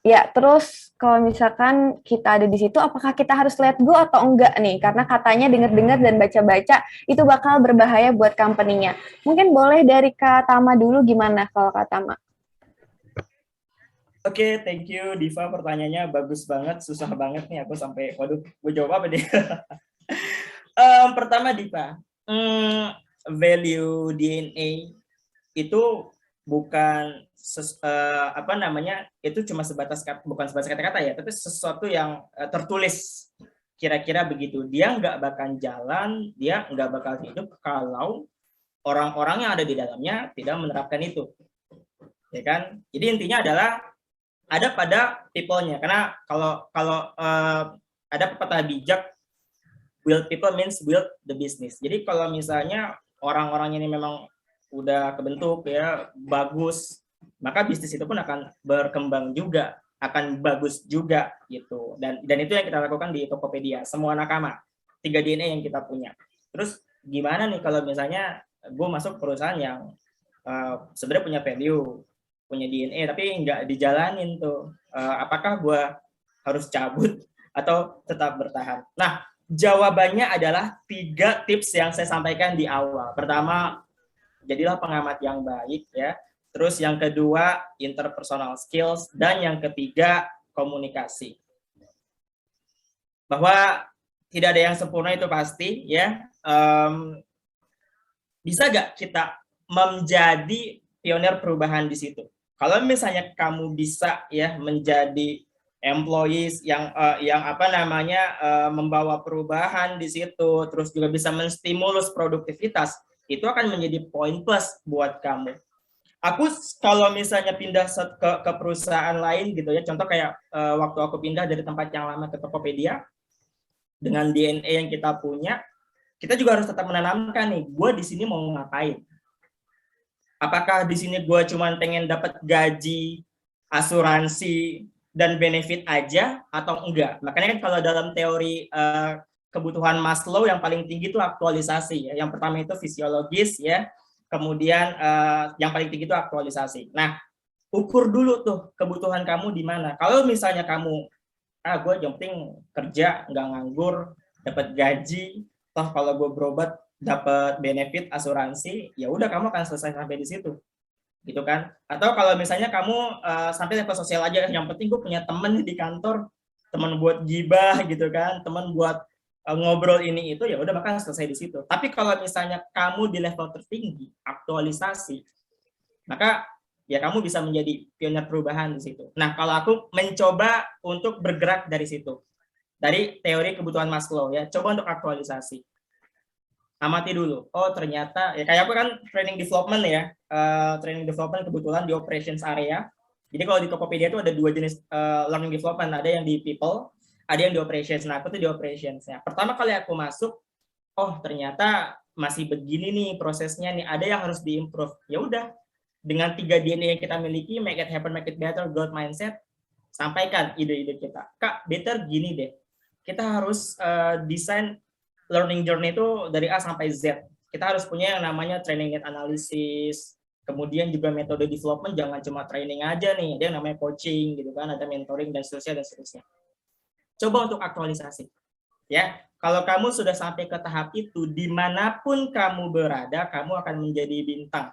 Ya, terus kalau misalkan kita ada di situ, apakah kita harus let go atau enggak nih? Karena katanya dengar-dengar dan baca-baca itu bakal berbahaya buat company-nya. Mungkin boleh dari Kak Tama dulu, gimana kalau Kak Tama? Oke, thank you Diva, pertanyaannya bagus banget, susah banget nih aku sampai, waduh, gue jawab apa deh? Pertama Diva, value DNA itu bukan itu cuma bukan sebatas kata-kata ya, tapi sesuatu yang tertulis, kira-kira begitu. Dia nggak bakal jalan, dia nggak bakal hidup kalau orang-orang yang ada di dalamnya tidak menerapkan itu, ya kan? Jadi intinya adalah ada pada people-nya, karena kalau ada pepatah bijak, build people means build the business. Jadi kalau misalnya orang-orang ini memang udah kebentuk ya, bagus, maka bisnis itu pun akan berkembang juga. akan bagus juga gitu. Dan itu yang kita lakukan di Tokopedia, semua nakama, 3 DNA yang kita punya. Terus gimana nih kalau misalnya gue masuk perusahaan yang sebenarnya punya value, punya DNA, tapi nggak dijalanin tuh. Apakah gue harus cabut atau tetap bertahan? Nah, jawabannya adalah 3 tips yang saya sampaikan di awal. Pertama, jadilah pengamat yang baik ya. Terus yang kedua, interpersonal skills, dan yang ketiga, komunikasi. Bahwa tidak ada yang sempurna itu pasti ya. Bisa nggak kita menjadi pionir perubahan di situ? Kalau misalnya kamu bisa ya menjadi employees yang membawa perubahan di situ, terus juga bisa menstimulus produktivitas, itu akan menjadi poin plus buat kamu. Aku kalau misalnya pindah ke perusahaan lain gitu ya, contoh kayak waktu aku pindah dari tempat yang lama ke Tokopedia, dengan DNA yang kita punya, kita juga harus tetap menanamkan nih, gue di sini mau ngapain? Apakah di sini gue cuma pengen dapat gaji, asuransi, dan benefit aja atau enggak? Makanya kan kalau dalam teori kebutuhan Maslow yang paling tinggi itu aktualisasi ya. Yang pertama itu fisiologis ya, kemudian yang paling tinggi itu aktualisasi. Nah, ukur dulu tuh kebutuhan kamu di mana. Kalau misalnya kamu, gue yang penting kerja, nggak nganggur, dapat gaji, toh kalau gue berobat dapat benefit asuransi, ya udah kamu akan selesai sampai di situ, gitu kan? Atau kalau misalnya kamu sampai level sosial aja, yang penting gue punya temen di kantor, teman buat gibah gitu kan, teman buat ngobrol ini itu, ya udah bakal selesai di situ. Tapi kalau misalnya kamu di level tertinggi, aktualisasi, maka ya kamu bisa menjadi pionir perubahan di situ. Nah, kalau aku mencoba untuk bergerak dari situ, dari teori kebutuhan Maslow ya, coba untuk aktualisasi. Amati dulu, oh ternyata, ya kayak aku kan training development ya, training development kebetulan di operations area. Jadi kalau di Tokopedia itu ada 2 jenis learning development, ada yang di people, ada yang di operations. Nah, aku tuh di operations. Ya. Pertama kali aku masuk, oh ternyata masih begini nih prosesnya nih, ada yang harus diimprove. Ya udah, dengan 3 DNA yang kita miliki, make it happen, make it better, growth mindset, sampaikan ide-ide kita. Kak, better gini deh. Kita harus desain learning journey itu dari A sampai Z. Kita harus punya yang namanya training need analysis, kemudian juga metode development, jangan cuma training aja nih, ada yang namanya coaching gitu kan, ada mentoring dan seterusnya. Coba untuk aktualisasi. Ya, kalau kamu sudah sampai ke tahap itu, dimanapun kamu berada, kamu akan menjadi bintang.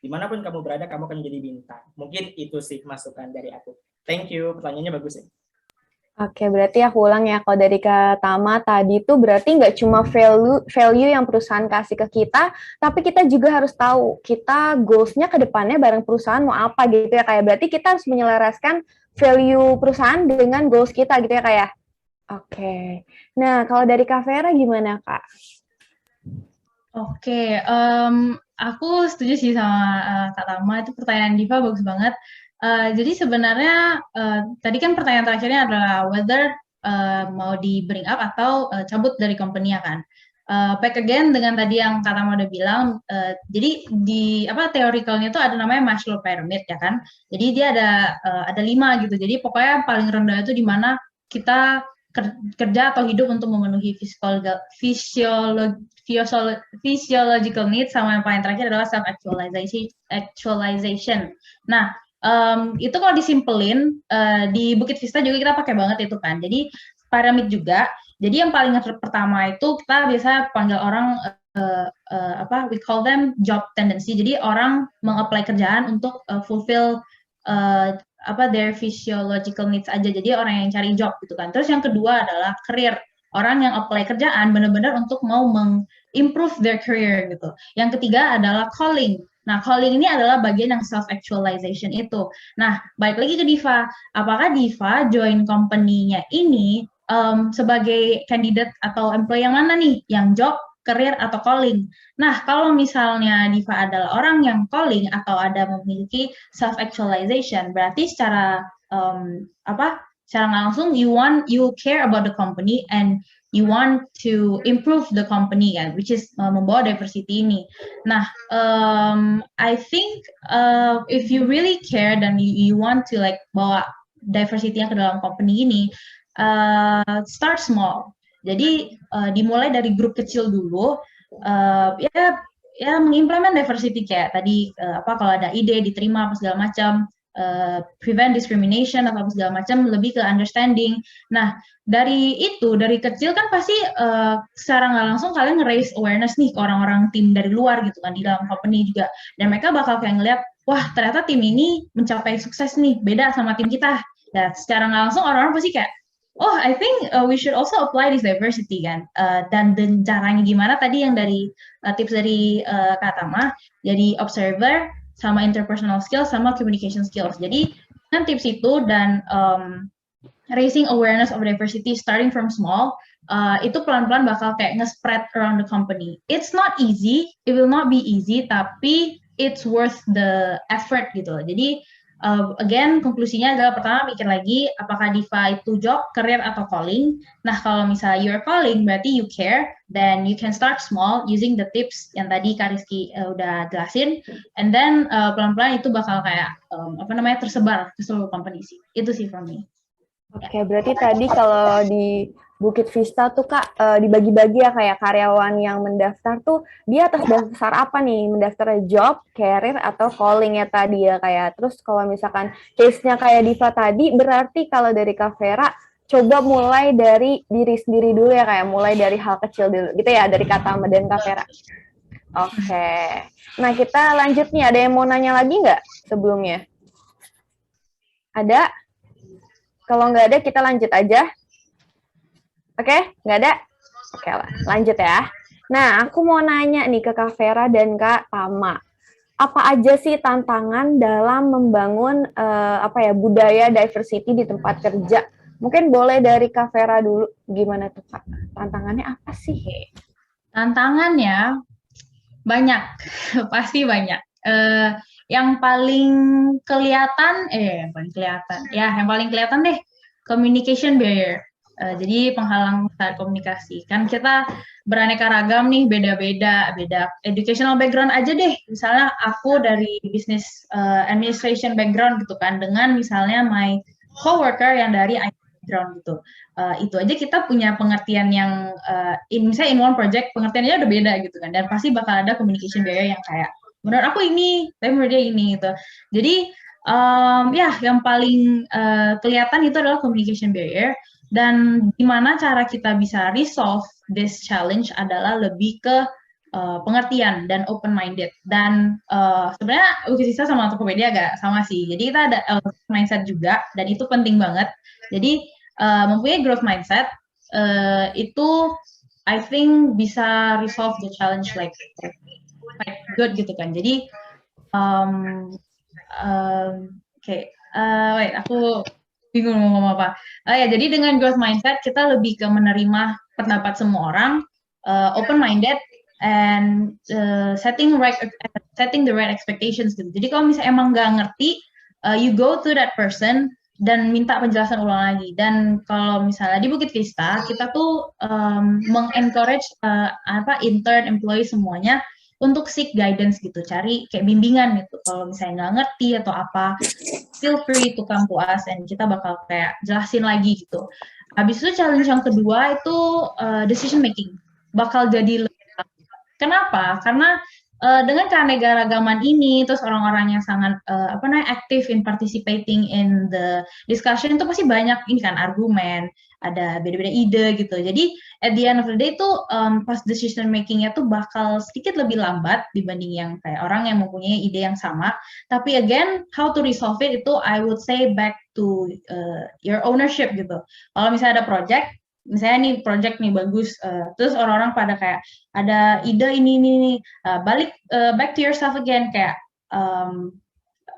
Dimanapun kamu berada, kamu akan menjadi bintang. Mungkin itu sih masukan dari aku. Thank you, pertanyaannya bagus ya. Oke, berarti aku ulang ya, kalau dari Kak Tama tadi tuh berarti nggak cuma value yang perusahaan kasih ke kita, tapi kita juga harus tahu kita goals-nya ke depannya bareng perusahaan mau apa gitu ya, kayak berarti kita harus menyelaraskan value perusahaan dengan goals kita gitu ya, kayak. Oke. Nah, kalau dari Kak Vera gimana, Kak? Oke, aku setuju sih sama Kak Tama, itu pertanyaan Diva bagus banget. Jadi sebenarnya tadi kan pertanyaan terakhirnya adalah whether mau di bring up atau cabut dari company-nya kan. Back again dengan tadi yang Kak Tama udah bilang, jadi di teorikalnya itu ada namanya Maslow pyramid ya kan. Jadi dia ada 5 gitu. Jadi pokoknya paling rendah itu di mana kita kerja atau hidup untuk memenuhi physiological needs, sama yang paling terakhir adalah self actualization. Nah, itu kalau disimpelin di Bukit Vista juga kita pakai banget itu kan. Jadi piramid juga. Jadi yang paling pertama itu kita biasa panggil orang we call them job tendency. Jadi orang meng-apply kerjaan untuk fulfill their physiological needs aja. Jadi orang yang cari job gitu kan. Terus yang kedua adalah career. Orang yang apply kerjaan benar-benar untuk mau improve their career gitu. Yang ketiga adalah calling. Nah, calling ini adalah bagian yang self-actualization itu. Nah, balik lagi ke Diva. Apakah Diva join company-nya ini sebagai candidate atau employee yang mana nih? Yang job, career, atau calling? Nah, kalau misalnya Diva adalah orang yang calling atau ada memiliki self-actualization, berarti secara secara nggak langsung you care about the company and you want to improve the company kan, which is membawa diversity ini. Nah, I think if you really care dan you want to like bawa diversity ke dalam company ini, start small. Jadi dimulai dari grup kecil dulu, ya mengimplement diversity kayak tadi apa kalau ada ide diterima apa segala macam, prevent discrimination atau segala macam, lebih ke understanding. Nah dari kecil kan pasti secara nggak langsung kalian nge-raise awareness nih ke orang-orang tim dari luar gitu kan di dalam company juga, dan mereka bakal kayak ngeliat, wah ternyata tim ini mencapai sukses nih, beda sama tim kita. Dan secara nggak langsung orang-orang pasti kayak, oh I think we should also apply this diversity kan. Dan caranya gimana tadi yang dari tips dari Kak Tama, jadi observer sama interpersonal skills sama communication skills. Jadi dengan tips itu dan raising awareness of diversity starting from small, itu pelan-pelan bakal kayak nge-spread around the company. It's not easy, it will not be easy, tapi it's worth the effort gitu. Jadi again, konklusinya adalah pertama mikir lagi, apakah Diva itu job, career, atau calling. Nah, kalau misalnya you're calling, berarti you care, then you can start small using the tips yang tadi Kak Rizky udah jelasin, and then pelan-pelan itu bakal kayak, tersebar ke seluruh company sih. Itu sih for me. Oke, berarti tadi kalau di Bukit Vista tuh Kak, dibagi-bagi ya kayak karyawan yang mendaftar tuh dia atas dasar apa nih? Mendaftar job, career, atau calling ya tadi ya kayak. Terus kalau misalkan case-nya kayak Diva tadi, berarti kalau dari Kak Vera, coba mulai dari diri sendiri dulu ya kayak, mulai dari hal kecil dulu gitu ya, dari Kak Tama dan Kak Vera. Oke, nah kita lanjut nih, ada yang mau nanya lagi nggak sebelumnya? Ada? Kalau nggak ada, kita lanjut aja. Oke, nggak ada? Oke lah, lanjut ya. Nah, aku mau nanya nih ke Kak Vera dan Kak Tama. Apa aja sih tantangan dalam membangun budaya diversity di tempat kerja? Mungkin boleh dari Kak Vera dulu. Gimana tuh Kak? Tantangannya apa sih? Tantangannya banyak, pasti banyak. Yang paling kelihatan deh, communication barrier. Jadi penghalang saat komunikasi. Kan kita beraneka ragam nih, beda educational background aja deh. Misalnya aku dari business administration background gitu kan, dengan misalnya my coworker yang dari IT background gitu. Itu aja kita punya pengertian yang misalnya in one project pengertiannya udah beda gitu kan, dan pasti bakal ada communication barrier yang kayak menurut aku ini, tapi menurut dia ini gitu. Jadi yang paling kelihatan itu adalah communication barrier. Dan gimana cara kita bisa resolve this challenge adalah lebih ke pengertian dan open-minded. Dan sebenarnya Ukisisa sama Tokopedia agak sama sih. Jadi kita ada mindset juga, dan itu penting banget. Jadi mempunyai growth mindset itu I think bisa resolve the challenge like good gitu kan. Jadi aku bingung mau ngomong apa. Jadi dengan growth mindset kita lebih ke menerima pendapat semua orang, open-minded, and setting the right expectations gitu. Jadi kalau misalnya emang nggak ngerti, you go to that person dan minta penjelasan ulang lagi. Dan kalau misalnya di Bukit Vista, kita tuh mengencourage intern, employee semuanya untuk seek guidance gitu, cari kayak bimbingan gitu. Kalau misalnya nggak ngerti atau apa, feel free to come to us, and kita bakal kayak jelasin lagi gitu. Habis itu challenge yang kedua itu decision making. Bakal jadi lebih. Kenapa? Karena dengan keanekaragaman ini, terus orang-orang yang sangat active in participating in the discussion, itu pasti banyak ini kan argumen, ada beda-beda ide gitu. Jadi at the end of the day itu pas decision makingnya tuh bakal sedikit lebih lambat dibanding yang kayak orang yang mempunyai ide yang sama. Tapi again, how to resolve it itu I would say back to your ownership gitu. Kalau misalnya ada project, misalnya nih project nih bagus, terus orang-orang pada kayak ada ide ini balik back to yourself again, kayak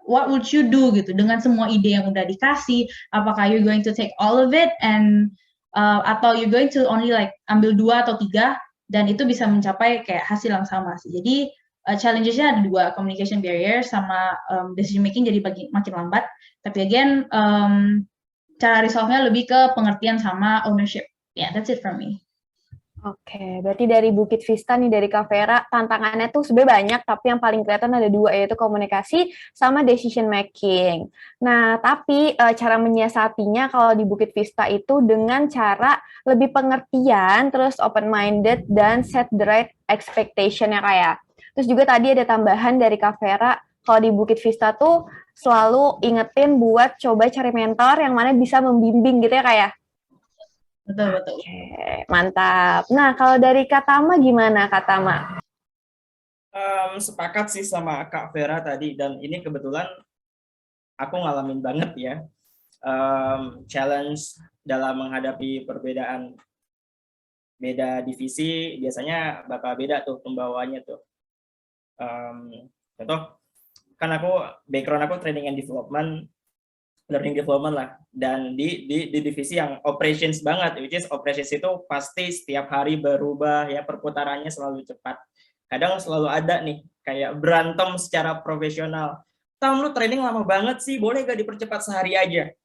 what would you do gitu dengan semua ide yang udah dikasih? Apakah you're going to take all of it and atau you're going to only like ambil 2 atau 3 dan itu bisa mencapai kayak hasil yang sama sih. Jadi challenges-nya ada 2, communication barrier sama decision making jadi makin lambat. Tapi again cara resolve-nya lebih ke pengertian sama ownership. Yeah, that's it from me. Oke, berarti dari Bukit Vista nih, dari Kak Vera, tantangannya tuh sebenarnya banyak, tapi yang paling kelihatan ada dua, yaitu komunikasi sama decision making. Nah, tapi cara menyiasatinya kalau di Bukit Vista itu dengan cara lebih pengertian, terus open-minded, dan set the right expectation ya Kak ya. Terus juga tadi ada tambahan dari Kak Vera, kalau di Bukit Vista tuh selalu ingetin buat coba cari mentor yang mana bisa membimbing gitu ya Kak ya. Betul, betul. Oke, mantap. Nah, kalau dari Kak Tama gimana, Kak Tama? Sepakat sih sama Kak Vera tadi, dan ini kebetulan aku ngalamin banget ya, challenge dalam menghadapi perbedaan beda divisi, biasanya bakal beda tuh pembawaannya tuh. Contoh, kan background aku training and development, learning development lah, dan di divisi yang operations banget, which is operations itu pasti setiap hari berubah ya, perputarannya selalu cepat. Kadang selalu ada nih kayak berantem secara profesional. Tam, lu training lama banget sih, boleh gak dipercepat sehari aja?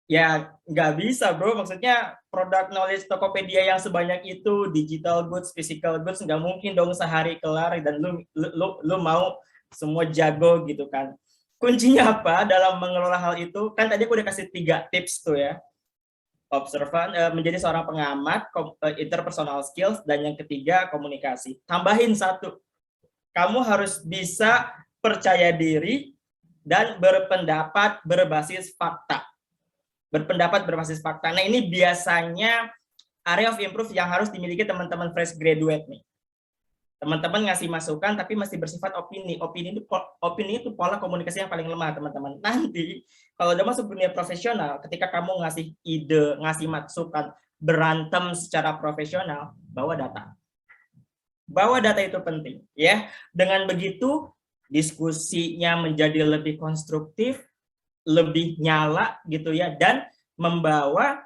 Ya nggak bisa bro, maksudnya product knowledge Tokopedia yang sebanyak itu, digital goods, physical goods, nggak mungkin dong sehari kelar dan lu mau semua jago gitu kan. Kuncinya apa dalam mengelola hal itu? Kan tadi aku udah kasih 3 tips tuh ya. Observan, menjadi seorang pengamat, interpersonal skills, dan yang ketiga komunikasi. Tambahin 1, kamu harus bisa percaya diri dan berpendapat berbasis fakta. Berpendapat berbasis fakta. Nah, ini biasanya area of improve yang harus dimiliki teman-teman fresh graduate nih. Teman-teman ngasih masukan tapi masih bersifat opini. Opini itu pola komunikasi yang paling lemah, teman-teman. Nanti kalau udah masuk dunia profesional, ketika kamu ngasih ide, ngasih masukan, berantem secara profesional, bawa data. Bawa data itu penting, ya. Dengan begitu diskusinya menjadi lebih konstruktif, lebih nyala gitu ya, dan membawa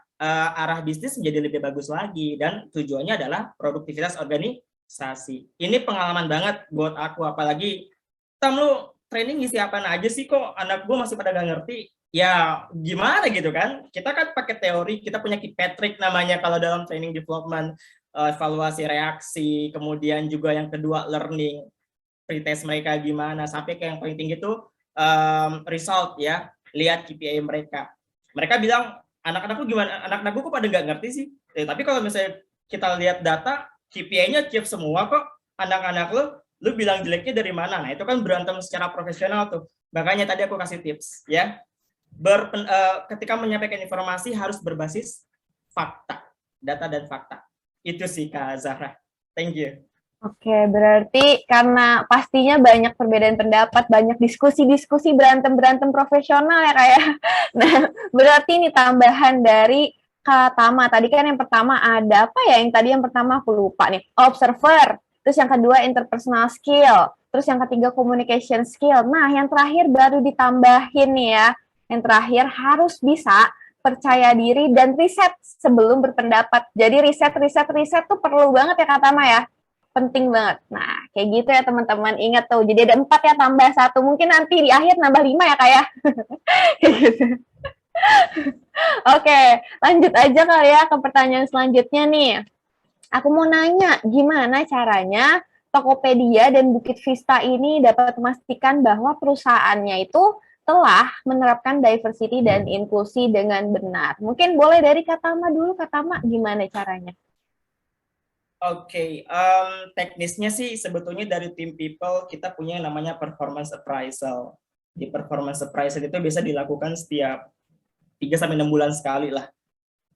arah bisnis menjadi lebih bagus lagi, dan tujuannya adalah produktivitas organisasi. Ini pengalaman banget buat aku, apalagi Tam, lu training ngisi apaan aja sih, kok anak gue masih pada gak ngerti? Ya gimana gitu kan, kita kan pakai teori, kita punya key Patrick namanya kalau dalam training development, evaluasi reaksi, kemudian juga yang kedua learning, pretest mereka gimana, sampai ke yang paling tinggi itu result ya, lihat KPI mereka. Mereka bilang, anak-anakku gimana, anak-anakku kok pada nggak ngerti sih? Tapi kalau misalnya kita lihat data, KPI-nya achieve semua kok, anak-anak lu bilang jeleknya dari mana? Nah, itu kan berantem secara profesional tuh. Makanya tadi aku kasih tips ya. Ketika menyampaikan informasi harus berbasis fakta, data dan fakta. Itu sih Kak Zahra. Thank you. Oke, berarti karena pastinya banyak perbedaan pendapat, banyak diskusi-diskusi, berantem-berantem profesional ya Kak ya. Nah, berarti ini tambahan dari Kak Tama. Tadi kan yang pertama ada apa ya? Yang tadi yang pertama aku lupa nih. Observer. Terus yang kedua interpersonal skill. Terus yang ketiga communication skill. Nah, yang terakhir baru ditambahin nih ya. Yang terakhir harus bisa percaya diri dan riset sebelum berpendapat. Jadi riset tuh perlu banget ya Kak Tama ya. Penting banget. Nah, kayak gitu ya teman-teman. Ingat tuh, jadi ada 4 ya tambah 1. Mungkin nanti di akhir nambah 5 ya Kak ya. Oke, lanjut aja kali ya ke pertanyaan selanjutnya nih. Aku mau nanya, gimana caranya Tokopedia dan Bukit Vista ini dapat memastikan bahwa perusahaannya itu telah menerapkan diversity dan inklusi dengan benar. Mungkin boleh dari Kak Tama dulu. Kak Tama, gimana caranya? Oke, teknisnya sih sebetulnya dari tim people kita punya yang namanya performance appraisal. Di performance appraisal itu bisa dilakukan setiap 3-6 bulan sekali lah,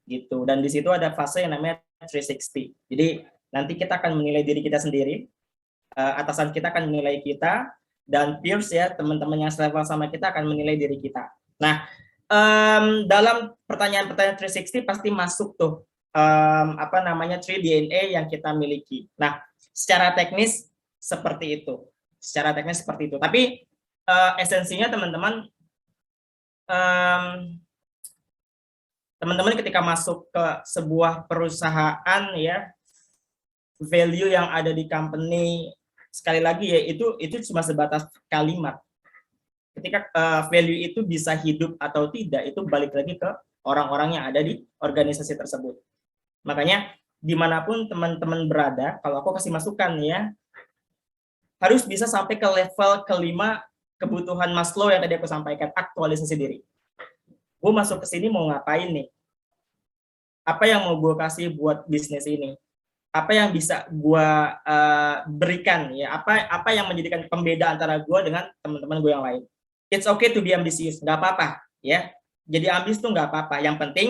gitu. Dan di situ ada fase yang namanya 360. Jadi nanti kita akan menilai diri kita sendiri, atasan kita akan menilai kita, dan peers ya, teman-teman yang selevel sama kita akan menilai diri kita. Nah, dalam pertanyaan-pertanyaan 360 pasti masuk tuh 3 DNA yang kita miliki. Nah, secara teknis seperti itu. Tapi esensinya teman-teman ketika masuk ke sebuah perusahaan ya, value yang ada di company, sekali lagi ya, itu cuma sebatas kalimat. Ketika value itu bisa hidup atau tidak, itu balik lagi ke orang-orang yang ada di organisasi tersebut. Makanya dimanapun teman-teman berada, kalau aku kasih masukan ya, harus bisa sampai ke level kelima kebutuhan Maslow yang tadi aku sampaikan, aktualisasi diri. Gue masuk ke sini mau ngapain nih? Apa yang mau gue kasih buat bisnis ini? Apa yang bisa gue berikan ya? Apa yang menjadikan pembeda antara gue dengan teman-teman gue yang lain? It's okay to be ambitious, nggak apa-apa ya. Jadi ambis tuh nggak apa-apa. Yang penting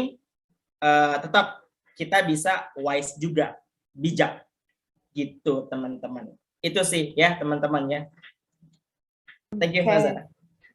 tetap kita bisa wise juga, bijak gitu teman-teman. Itu sih ya teman-teman ya. Thank you, Nazara.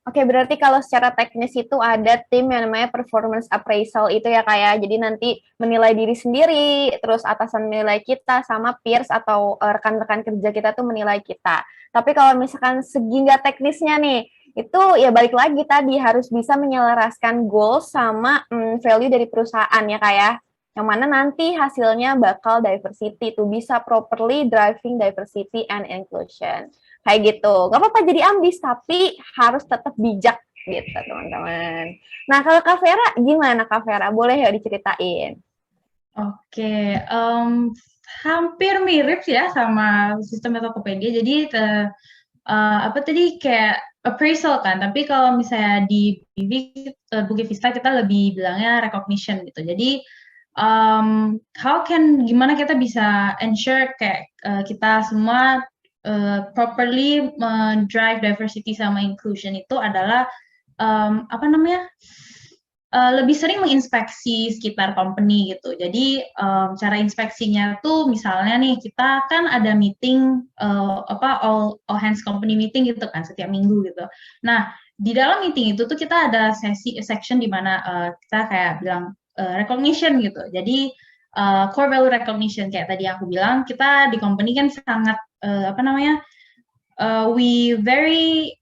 Oke, berarti kalau secara teknis itu ada tim yang namanya performance appraisal itu ya kayak, jadi nanti menilai diri sendiri, terus atasan menilai kita, sama peers atau rekan-rekan kerja kita tuh menilai kita. Tapi kalau misalkan segi nggak teknisnya nih, itu ya balik lagi tadi harus bisa menyelaraskan goals sama value dari perusahaan ya kayak, yang mana nanti hasilnya bakal diversity tuh bisa properly driving diversity and inclusion. Kayak gitu, nggak apa-apa jadi ambis, tapi harus tetap bijak gitu teman-teman. Nah kalau Kak Vera, gimana Kak Vera? Boleh ya diceritain? Oke, hampir mirip ya sama sistem Tokopedia. Jadi apa tadi kayak appraisal kan, tapi kalau misalnya di Bukit Vista kita lebih bilangnya recognition gitu. Jadi gimana kita bisa ensure kayak kita semua properly drive diversity sama inclusion itu adalah lebih sering menginspeksi sekitar company gitu. Jadi cara inspeksinya tuh misalnya nih kita kan ada meeting all hands company meeting gitu kan setiap minggu gitu. Nah di dalam meeting itu tuh kita ada section di mana kita kayak bilang recognition gitu. Jadi core value recognition kayak tadi aku bilang, kita di company kan sangat we very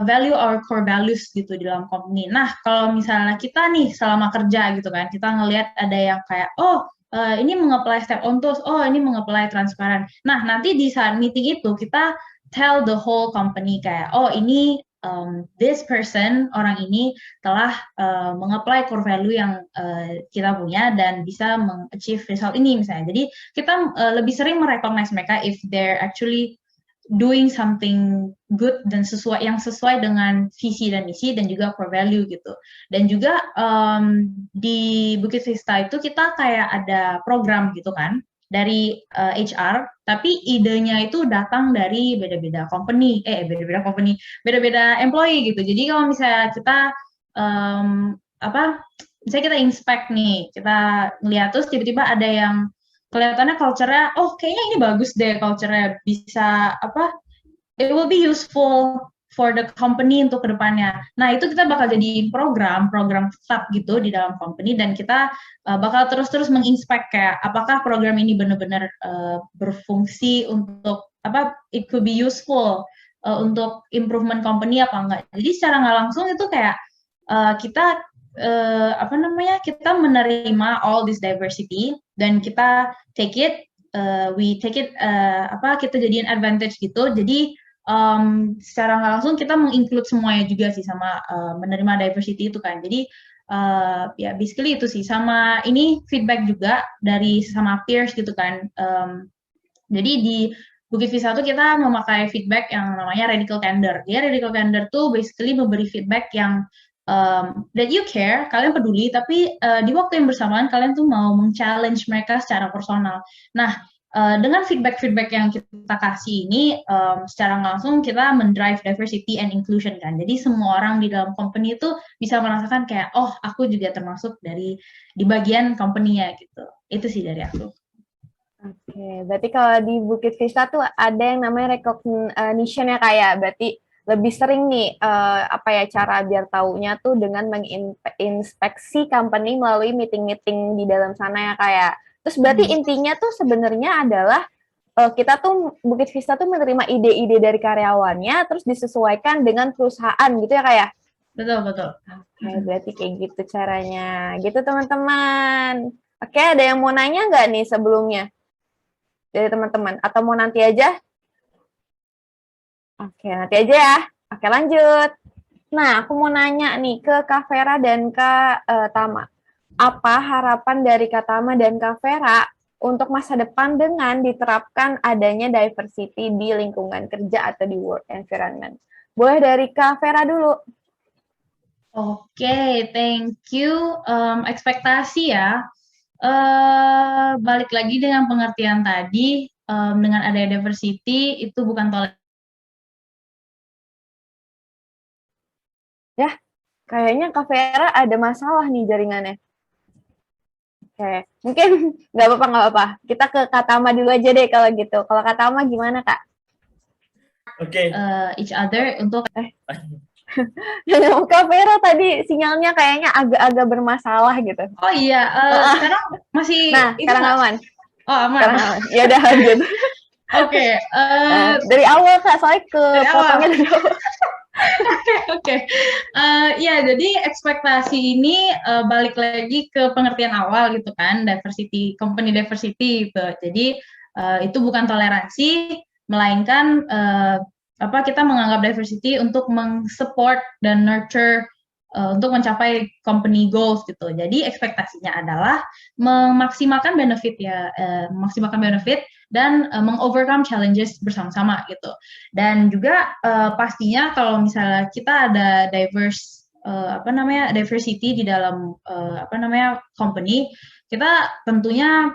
value our core values gitu di dalam company. Nah, kalau misalnya kita nih selama kerja gitu kan, kita ngelihat ada yang kayak, ini meng-apply step on tools, ini meng-apply transparan. Nah, nanti di saat meeting itu kita tell the whole company kayak, ini this person, orang ini telah meng-apply core value yang kita punya dan bisa meng-achieve result ini misalnya. Jadi kita lebih sering merecognize mereka if they're actually doing something good dan sesuai dengan visi dan misi dan juga core value gitu. Dan juga di Bukit Vista itu kita kayak ada program gitu kan dari HR, tapi idenya itu datang dari beda-beda employee gitu. Jadi kalau misalnya kita misalnya kita inspect nih, kita ngeliat terus tiba-tiba ada yang kelihatannya culture-nya, kayaknya ini bagus deh culture-nya, bisa it will be useful for the company untuk kedepannya. Nah itu kita bakal jadiin program tetap gitu di dalam company dan kita bakal terus menginspect kayak apakah program ini benar-benar berfungsi untuk it could be useful untuk improvement company apa enggak. Jadi secara nggak langsung itu kayak kita kita menerima all this diversity dan kita take it kita jadiin advantage gitu. Jadi secara nggak langsung kita menginclude semuanya juga sih sama menerima diversity itu kan. Jadi ya basically itu sih, sama ini feedback juga dari sama peers gitu kan. Jadi di Bukit Vista itu kita memakai feedback yang namanya radical candor. Ya radical candor tuh basically memberi feedback yang that you care, kalian peduli, tapi di waktu yang bersamaan kalian tuh mau men-challenge mereka secara personal. Nah, dengan feedback yang kita kasih ini, secara langsung kita mendrive diversity and inclusion kan. Jadi semua orang di dalam company itu bisa merasakan kayak, aku juga termasuk di bagian company-nya gitu. Itu sih dari aku. Oke, berarti kalau di Bukit Vista tuh ada yang namanya recognition ya kayak, berarti lebih sering nih cara biar taunya tuh dengan menginspeksi company melalui meeting-meeting di dalam sana ya kayak. Terus berarti intinya tuh sebenarnya adalah kita tuh Bukit Vista tuh menerima ide-ide dari karyawannya terus disesuaikan dengan perusahaan gitu ya kayak. Betul. Oke, berarti kayak gitu caranya. Gitu teman-teman. Oke, ada yang mau nanya nggak nih sebelumnya dari teman-teman atau mau nanti aja? Oke, nanti aja ya. Oke, lanjut. Nah, aku mau nanya nih ke Kak Vera dan Kak Tama. Apa harapan dari Kak Tama dan Kak Vera untuk masa depan dengan diterapkan adanya diversity di lingkungan kerja atau di work environment? Boleh dari Kak Vera dulu. Oke, thank you. Ekspektasi ya. Balik lagi dengan pengertian tadi, dengan adanya diversity itu bukan Kayaknya Kak Vera ada masalah nih jaringannya. Oke, mungkin nggak apa-apa. Kita ke Kak Tama dulu aja deh kalau gitu. Kalau Kak Tama gimana, Kak? Oke. each other untuk Kak Vera tadi sinyalnya kayaknya agak-agak bermasalah gitu. oh iya, sekarang masih Nah, itu sekarang nggak? aman. Oh aman. Sekarang aman. Ya udah lanjut. Oke, Dari awal Kak, soalnya Dari awal. potongnya dari awal. Oke. Ya, jadi ekspektasi ini balik lagi ke pengertian awal gitu kan, diversity, company diversity gitu. Jadi itu bukan toleransi, melainkan kita menganggap diversity untuk mensupport dan nurture untuk mencapai company goals gitu. Jadi ekspektasinya adalah memaksimalkan benefit ya, memaksimalkan benefit dan mengovercome challenges bersama-sama gitu. Dan juga pastinya kalau misalnya kita ada diversity di dalam company, kita tentunya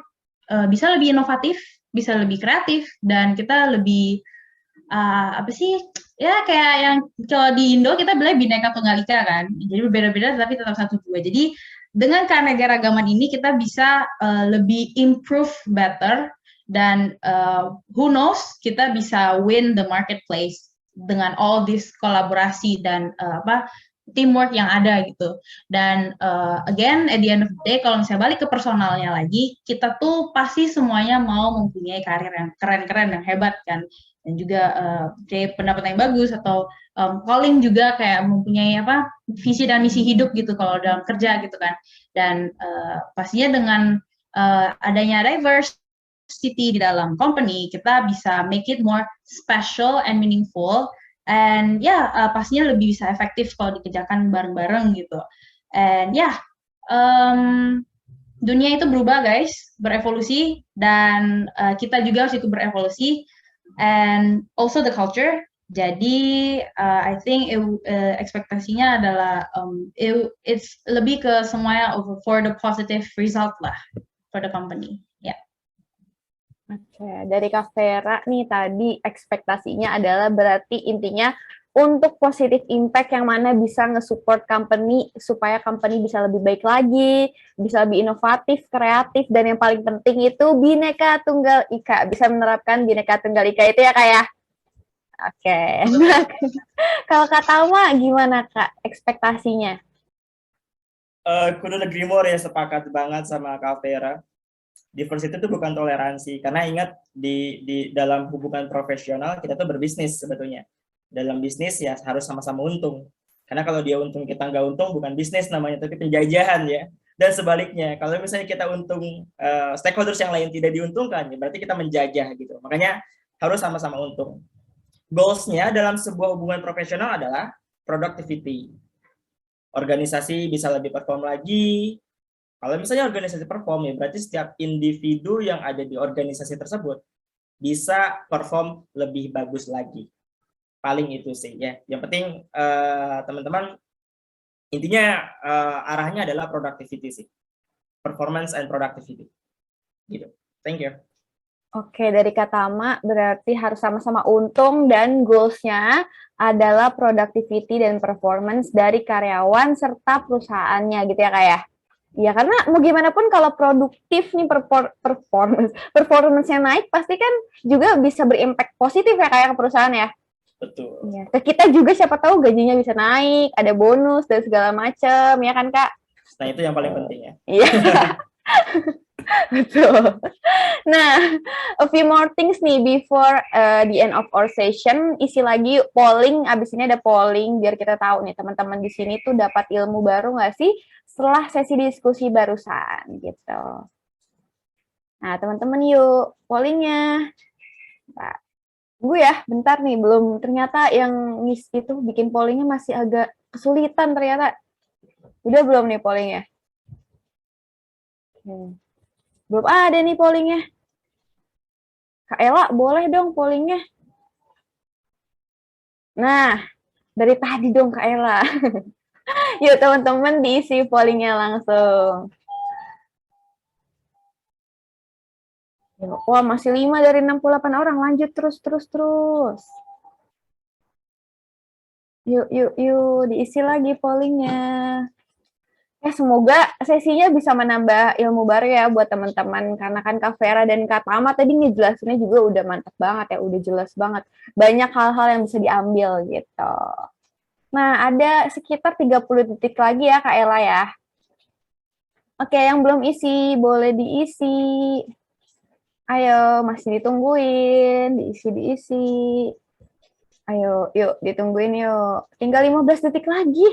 bisa lebih inovatif, bisa lebih kreatif, dan kita lebih ya kayak yang kalau di Indo kita bilang Bhinneka Tunggal Ika kan, jadi berbeda-beda tapi tetap satu jua. Jadi dengan keanekaragaman ini kita bisa lebih improve better dan who knows kita bisa win the marketplace dengan all this kolaborasi dan teamwork yang ada gitu. Dan again at the end of the day kalau misalnya balik ke personalnya lagi, kita tuh pasti semuanya mau mempunyai karir yang keren-keren yang hebat kan, dan juga kayak pendapat yang bagus atau calling juga kayak mempunyai visi dan misi hidup gitu kalau dalam kerja gitu kan. Dan pastinya dengan adanya diversity di dalam company, kita bisa make it more special and meaningful. And pastinya lebih bisa efektif kalau dikerjakan bareng-bareng gitu. And dunia itu berubah guys, berevolusi, dan kita juga harus ikut berevolusi. And also the culture. Jadi I think ekspektasinya adalah it's lebih ke semuanya for the positive result lah for the company. Ya. Oke, dari Kak Vera nih tadi ekspektasinya adalah berarti intinya untuk positive impact yang mana bisa nge-support company supaya company bisa lebih baik lagi, bisa lebih inovatif, kreatif, dan yang paling penting itu Bhinneka Tunggal Ika, bisa menerapkan Bhinneka Tunggal Ika itu ya Kak ya? Oke. Nah, kalau Kak Tama gimana Kak ekspektasinya? Couldn't agree more ya, sepakat banget sama Kak Vera. Diversity itu bukan toleransi, karena ingat di dalam hubungan profesional kita tuh berbisnis sebetulnya. Dalam bisnis ya harus sama-sama untung, karena kalau dia untung kita nggak untung bukan bisnis namanya, tapi penjajahan ya. Dan sebaliknya, kalau misalnya kita untung, stakeholders yang lain tidak diuntungkan ya berarti kita menjajah gitu. Makanya harus sama-sama untung. Goals-nya dalam sebuah hubungan profesional adalah productivity. Organisasi bisa lebih perform lagi. Kalau misalnya organisasi perform ya berarti setiap individu yang ada di organisasi tersebut bisa perform lebih bagus lagi. Paling itu sih ya. Yang penting teman-teman intinya arahnya adalah productivity sih. Performance and productivity. Gitu. Thank you. Oke, dari Kak Tama berarti harus sama-sama untung dan goals-nya adalah productivity dan performance dari karyawan serta perusahaannya gitu ya Kak ya? Ya karena mau gimana pun kalau produktif nih performance-nya naik pasti kan juga bisa berimpact positif ya kayak ke perusahaan ya. Betul. Ya, ke kita juga siapa tahu gajinya bisa naik, ada bonus dan segala macam ya kan Kak? Nah itu yang paling penting ya. Iya. Betul. Nah, a few more things nih before the end of our session. Isi lagi polling, abis ini ada polling biar kita tahu nih teman-teman di sini tuh dapat ilmu baru nggak sih setelah sesi diskusi barusan gitu. Nah, teman-teman yuk pollingnya. Nah, gue ya, bentar nih belum, ternyata yang itu bikin pollingnya masih agak kesulitan ternyata. Udah belum nih pollingnya? Belum ada nih pollingnya. Kak Ella, boleh dong pollingnya. Nah, dari tadi dong Kak Ella. Yuk teman-teman diisi pollingnya langsung. Wah, masih 5 dari 68 orang. Lanjut terus. Yuk, diisi lagi pollingnya. Semoga sesinya bisa menambah ilmu baru ya buat teman-teman. Karena kan Kak Vera dan Kak Tama tadi ngejelasinnya juga udah mantap banget ya, udah jelas banget. Banyak hal-hal yang bisa diambil gitu. Nah, ada sekitar 30 detik lagi ya Kak Ella ya. Oke, yang belum isi, boleh diisi. Ayo, masih ditungguin, diisi. Ayo, yuk, ditungguin yuk. Tinggal 15 detik lagi.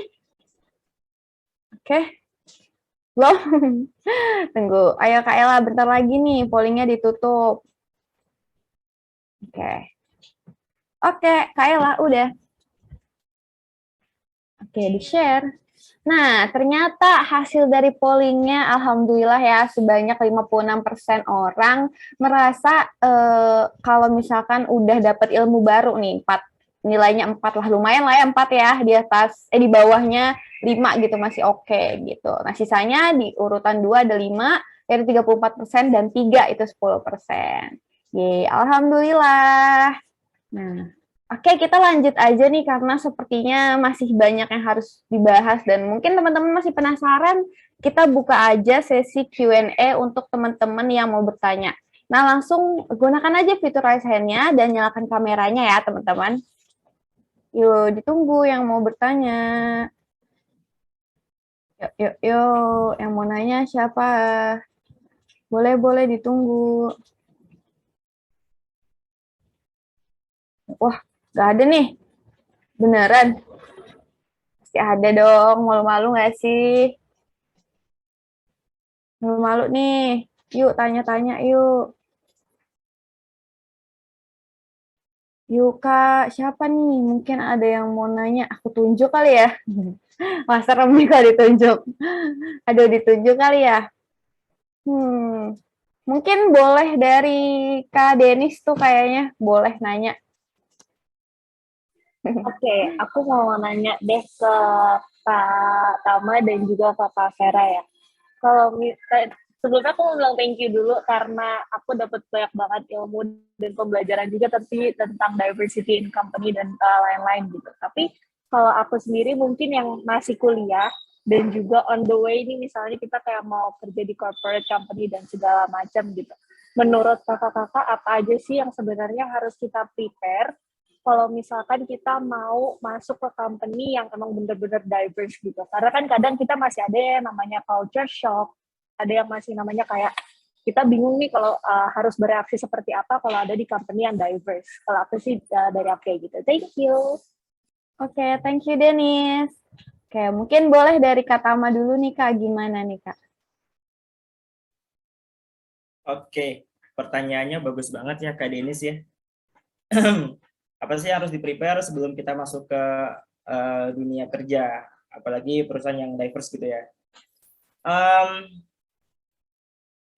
Oke. Belum? Tunggu. Ayo Kak Ella, bentar lagi nih, pollingnya ditutup. Oke, Kak Ella, udah. Oke, di-share. Nah, ternyata hasil dari pollingnya, alhamdulillah ya, sebanyak 56% orang merasa kalau misalkan udah dapat ilmu baru nih, nilainya 4 lah, lumayan lah ya 4 ya, di atas, di bawahnya 5 gitu, masih oke gitu. Nah, sisanya di urutan 2 ada 5, dari 34%, dan 3 itu 10%. Yeay, alhamdulillah. Nah, oke, kita lanjut aja nih karena sepertinya masih banyak yang harus dibahas dan mungkin teman-teman masih penasaran, kita buka aja sesi Q&A untuk teman-teman yang mau bertanya. Nah, langsung gunakan aja fitur raise hand-nya dan nyalakan kameranya ya, teman-teman. Yuk, ditunggu yang mau bertanya. Yuk, yang mau nanya siapa? Boleh ditunggu. Wah, nggak ada nih. Beneran? Pasti ada dong, malu-malu nggak sih? Malu-malu nih. Yuk, tanya-tanya yuk. Yuk, Kak. Siapa nih? Mungkin ada yang mau nanya. Aku tunjuk kali ya? Wah, serem nih kalau ditunjuk. Aduh, ditunjuk kali ya? Mungkin boleh dari Kak Denis tuh kayaknya. Boleh nanya. Oke, aku mau nanya deh ke Kak Tama dan juga ke Kak Vera ya. Sebelumnya aku mau bilang thank you dulu karena aku dapat banyak banget ilmu dan pembelajaran juga tentang diversity in company dan lain-lain gitu. Tapi kalau aku sendiri mungkin yang masih kuliah dan juga on the way ini misalnya kita kayak mau kerja di corporate company dan segala macam gitu. Menurut kakak-kakak apa aja sih yang sebenarnya harus kita prepare kalau misalkan kita mau masuk ke company yang emang bener-bener diverse gitu. Karena kan kadang kita masih ada yang namanya culture shock, ada yang masih namanya kayak kita bingung nih kalau harus bereaksi seperti apa kalau ada di company yang diverse. Kalau aku sih dari aku kayak gitu. Thank you. Oke, thank you Denis. Oke, mungkin boleh dari Kak Tama dulu nih Kak, gimana nih Kak? Oke, pertanyaannya bagus banget ya Kak Denis ya. Apa sih yang harus di-prepare sebelum kita masuk ke dunia kerja, apalagi perusahaan yang diverse gitu ya.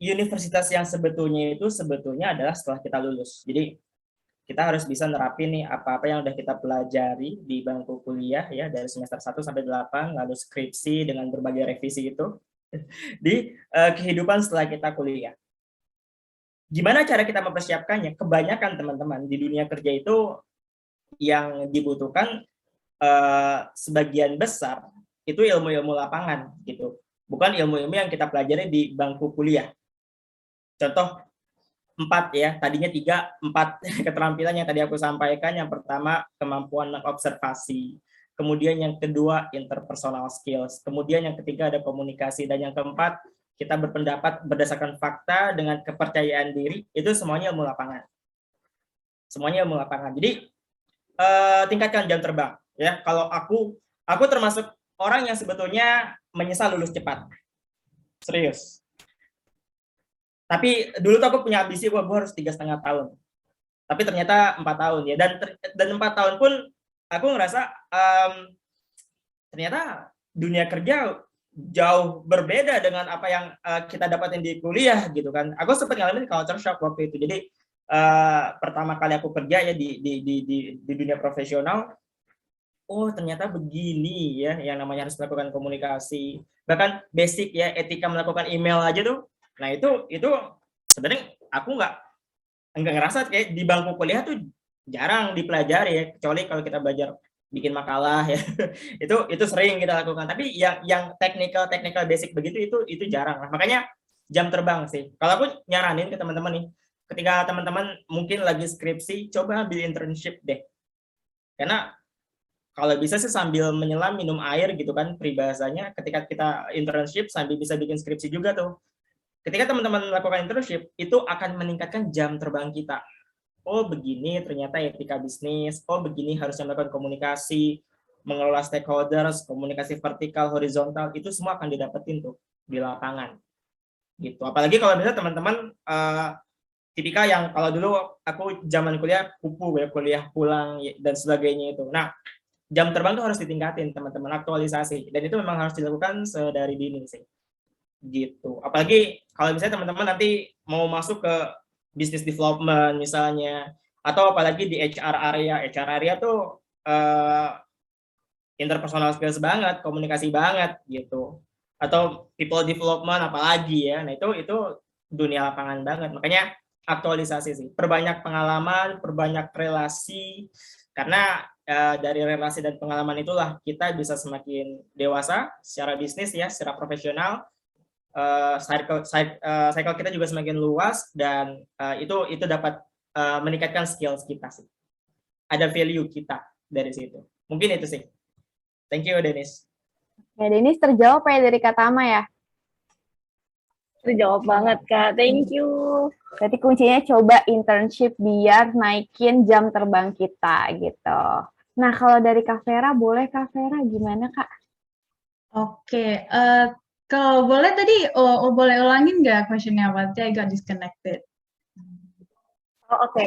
Universitas yang sebetulnya adalah setelah kita lulus. Jadi kita harus bisa nerapin nih apa-apa yang udah kita pelajari di bangku kuliah ya dari semester 1 sampai 8, lalu skripsi dengan berbagai revisi itu di kehidupan setelah kita kuliah. Gimana cara kita mempersiapkannya? Kebanyakan teman-teman di dunia kerja itu yang dibutuhkan sebagian besar itu ilmu-ilmu lapangan gitu, bukan ilmu-ilmu yang kita pelajari di bangku kuliah. Contoh 4 ya, tadinya 3, 4 keterampilan yang tadi aku sampaikan. Yang pertama kemampuan mengobservasi, kemudian yang kedua interpersonal skills, kemudian yang ketiga ada komunikasi, dan yang keempat kita berpendapat berdasarkan fakta dengan kepercayaan diri. Itu semuanya ilmu lapangan. Semuanya ilmu lapangan. Jadi tingkatkan jam terbang ya. Kalau aku termasuk orang yang sebetulnya menyesal lulus cepat, serius. Tapi dulu tuh aku punya ambisi bahwa gue harus 3,5 tahun, tapi ternyata 4 tahun ya. Dan 4 tahun pun aku ngerasa ternyata dunia kerja jauh berbeda dengan apa yang kita dapatin di kuliah gitu kan. Aku sempat ngalamin culture shock waktu itu. Jadi pertama kali aku kerja ya di dunia profesional, oh ternyata begini ya yang namanya harus melakukan komunikasi. Bahkan basic ya etika melakukan email aja tuh. Nah itu sebenarnya aku nggak ngerasa kayak di bangku kuliah tuh jarang dipelajari ya, kecuali kalau kita belajar bikin makalah ya. itu sering kita lakukan, tapi yang technical basic begitu itu jarang. Nah, makanya jam terbang sih. Kalau aku nyaranin ke teman-teman nih, ketika teman-teman mungkin lagi skripsi, coba ambil internship deh. Karena kalau bisa sih sambil menyelam minum air gitu kan, peribahasanya ketika kita internship sambil bisa bikin skripsi juga tuh. Ketika teman-teman melakukan internship, itu akan meningkatkan jam terbang kita. Oh begini ternyata etika bisnis, oh begini harusnya melakukan komunikasi, mengelola stakeholders, komunikasi vertikal, horizontal, itu semua akan didapetin tuh di lapangan. Gitu. Apalagi kalau misalnya teman-teman tipikal yang kalau dulu aku zaman kuliah kupu ya, kuliah pulang dan sebagainya itu. Nah, jam terbang itu harus ditingkatin teman-teman, aktualisasi, dan itu memang harus dilakukan sedari dini sih gitu. Apalagi kalau misalnya teman-teman nanti mau masuk ke business development misalnya, atau apalagi di HR area tuh interpersonal skills banget, komunikasi banget gitu, atau people development apalagi ya. Nah itu dunia lapangan banget, makanya aktualisasi sih, perbanyak pengalaman, perbanyak relasi, karena dari relasi dan pengalaman itulah kita bisa semakin dewasa secara bisnis ya, secara profesional, cycle kita juga semakin luas, dan itu dapat meningkatkan skills kita sih, ada value kita dari situ. Mungkin itu sih. Thank you Denis. Ya, Denis terjawab ya dari Kak Tama ya. Terjawab banget Kak, thank you. Berarti kuncinya coba internship biar naikin jam terbang kita gitu. Nah, kalau dari Kak Vera, boleh Kak Vera gimana Kak? Oke, kalau boleh tadi, boleh ulangin nggak questionnya apa? I got disconnected. Oh, oke.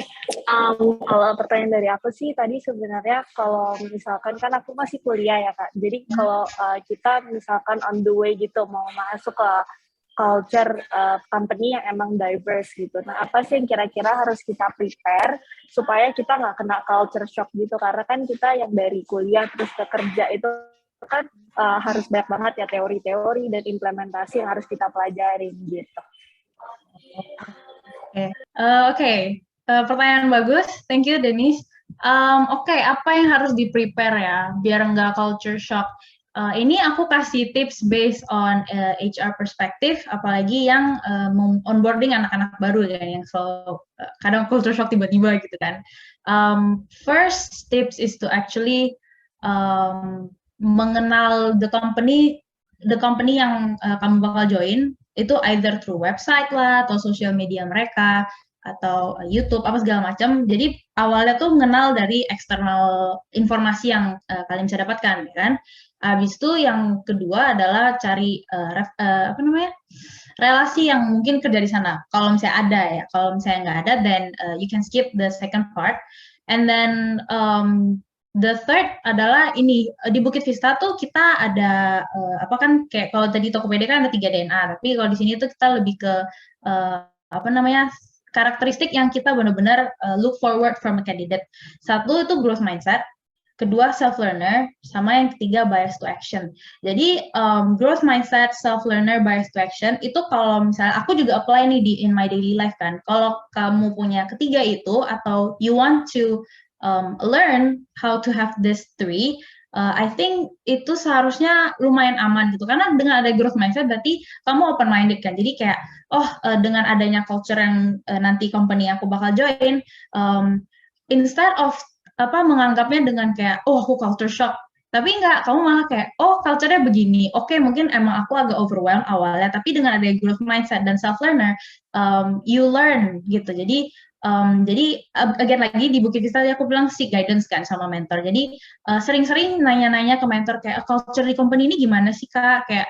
Kalau pertanyaan dari aku sih tadi sebenarnya kalau misalkan kan aku masih kuliah ya Kak. Jadi kalau kita misalkan on the way gitu mau masuk ke culture company yang emang diverse gitu. Nah, apa sih yang kira-kira harus kita prepare supaya kita nggak kena culture shock gitu? Karena kan kita yang dari kuliah terus ke kerja itu kan harus banyak banget ya teori-teori dan implementasi yang harus kita pelajarin gitu. Oke. Pertanyaan bagus, thank you Denis. Oke, apa yang harus di-prepare ya, biar nggak culture shock? Ini aku kasih tips based on HR perspektif, apalagi yang onboarding anak-anak baru kan, yang selalu kadang culture shock tiba-tiba gitu kan. First tips is to actually mengenal the company yang kamu bakal join, itu either through website lah, atau social media mereka, atau YouTube, apa segala macam. Jadi awalnya tuh mengenal dari eksternal informasi yang kalian bisa dapatkan, ya kan? Habis itu yang kedua adalah cari relasi yang mungkin kerja di sana. Kalau misalnya ada ya, kalau misalnya nggak ada, then you can skip the second part. And then the third adalah ini, di Bukit Vista tuh kita ada apa kan, kayak kalau tadi Tokopedia kan ada 3 DNA, tapi kalau di sini tuh kita lebih ke karakteristik yang kita benar-benar look forward from a candidate. Satu itu growth mindset, kedua self learner, sama yang ketiga bias to action. Jadi growth mindset, self learner, bias to action itu kalau misalnya aku juga apply nih in my daily life kan. Kalau kamu punya ketiga itu, atau you want to learn how to have this three, I think itu seharusnya lumayan aman gitu, karena dengan ada growth mindset berarti kamu open minded kan. Jadi kayak dengan adanya culture yang nanti company aku bakal join, instead of menganggapnya dengan kayak aku culture shock, tapi enggak, kamu malah kayak culture-nya begini, oke, mungkin emang aku agak overwhelmed awalnya, tapi dengan ada growth mindset dan self learner, you learn gitu. Jadi again lagi di Bukit Vista aku bilang seek guidance kan sama mentor. Jadi sering-sering nanya-nanya ke mentor kayak culture di company ini gimana sih Kak, kayak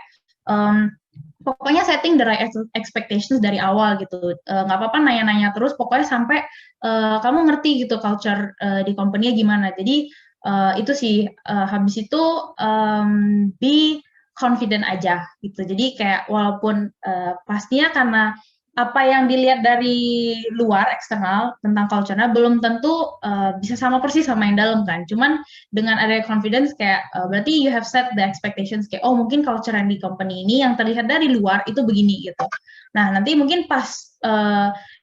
pokoknya setting the right expectations dari awal gitu. Nggak apa-apa nanya-nanya terus, pokoknya sampai kamu ngerti gitu culture di company-nya gimana. Jadi itu sih. Habis itu be confident aja gitu. Jadi kayak walaupun pastinya karena apa yang dilihat dari luar eksternal tentang culture-nya belum tentu bisa sama persis sama yang dalam kan. Cuman dengan ada confidence kayak berarti you have set the expectations kayak oh mungkin culture yang di company ini yang terlihat dari luar itu begini gitu. Nah nanti mungkin pas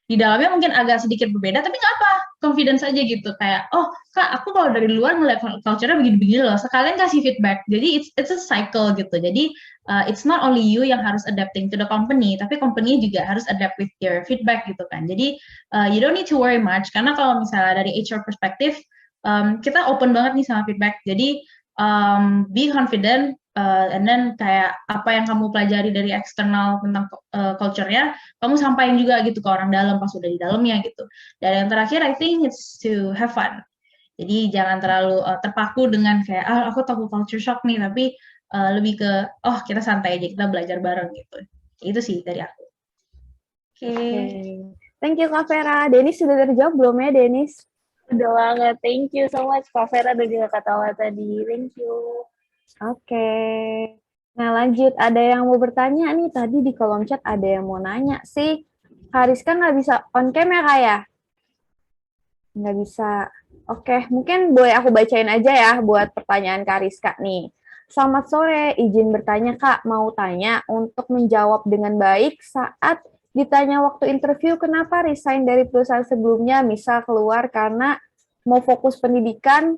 di dalamnya mungkin agak sedikit berbeda tapi nggak apa, confidence aja gitu kayak oh kak aku kalau dari luar ngeliat culture-nya begini-begini loh, sekalian kasih feedback. Jadi it's a cycle gitu. Jadi it's not only you yang harus adapting to the company, tapi company juga harus adapt with your feedback gitu kan. Jadi you don't need to worry much karena kalau misalnya dari HR perspektif kita open banget nih sama feedback. Jadi be confident and then kayak apa yang kamu pelajari dari eksternal tentang culture-nya kamu sampaikan juga gitu ke orang dalam pas udah di dalamnya gitu. Dan yang terakhir I think it's to have fun. Jadi jangan terlalu terpaku dengan kayak aku takut culture shock nih, tapi lebih ke oh kita santai aja, kita belajar bareng gitu. Itu sih dari aku. Oke. Thank you Kak Vera. Denis sudah terjawab belum ya Denis? Udah banget, thank you so much Kak Vera dan juga Kak Tawa tadi, thank you. Oke. Nah lanjut, ada yang mau bertanya nih, tadi di kolom chat ada yang mau nanya sih. Kak Rizka nggak bisa on cam ya Kak ya? Nggak bisa. Oke, mungkin boleh aku bacain aja ya buat pertanyaan Kak Rizka nih. Selamat sore, izin bertanya Kak, mau tanya untuk menjawab dengan baik saat ditanya waktu interview kenapa resign dari perusahaan sebelumnya, misal keluar karena mau fokus pendidikan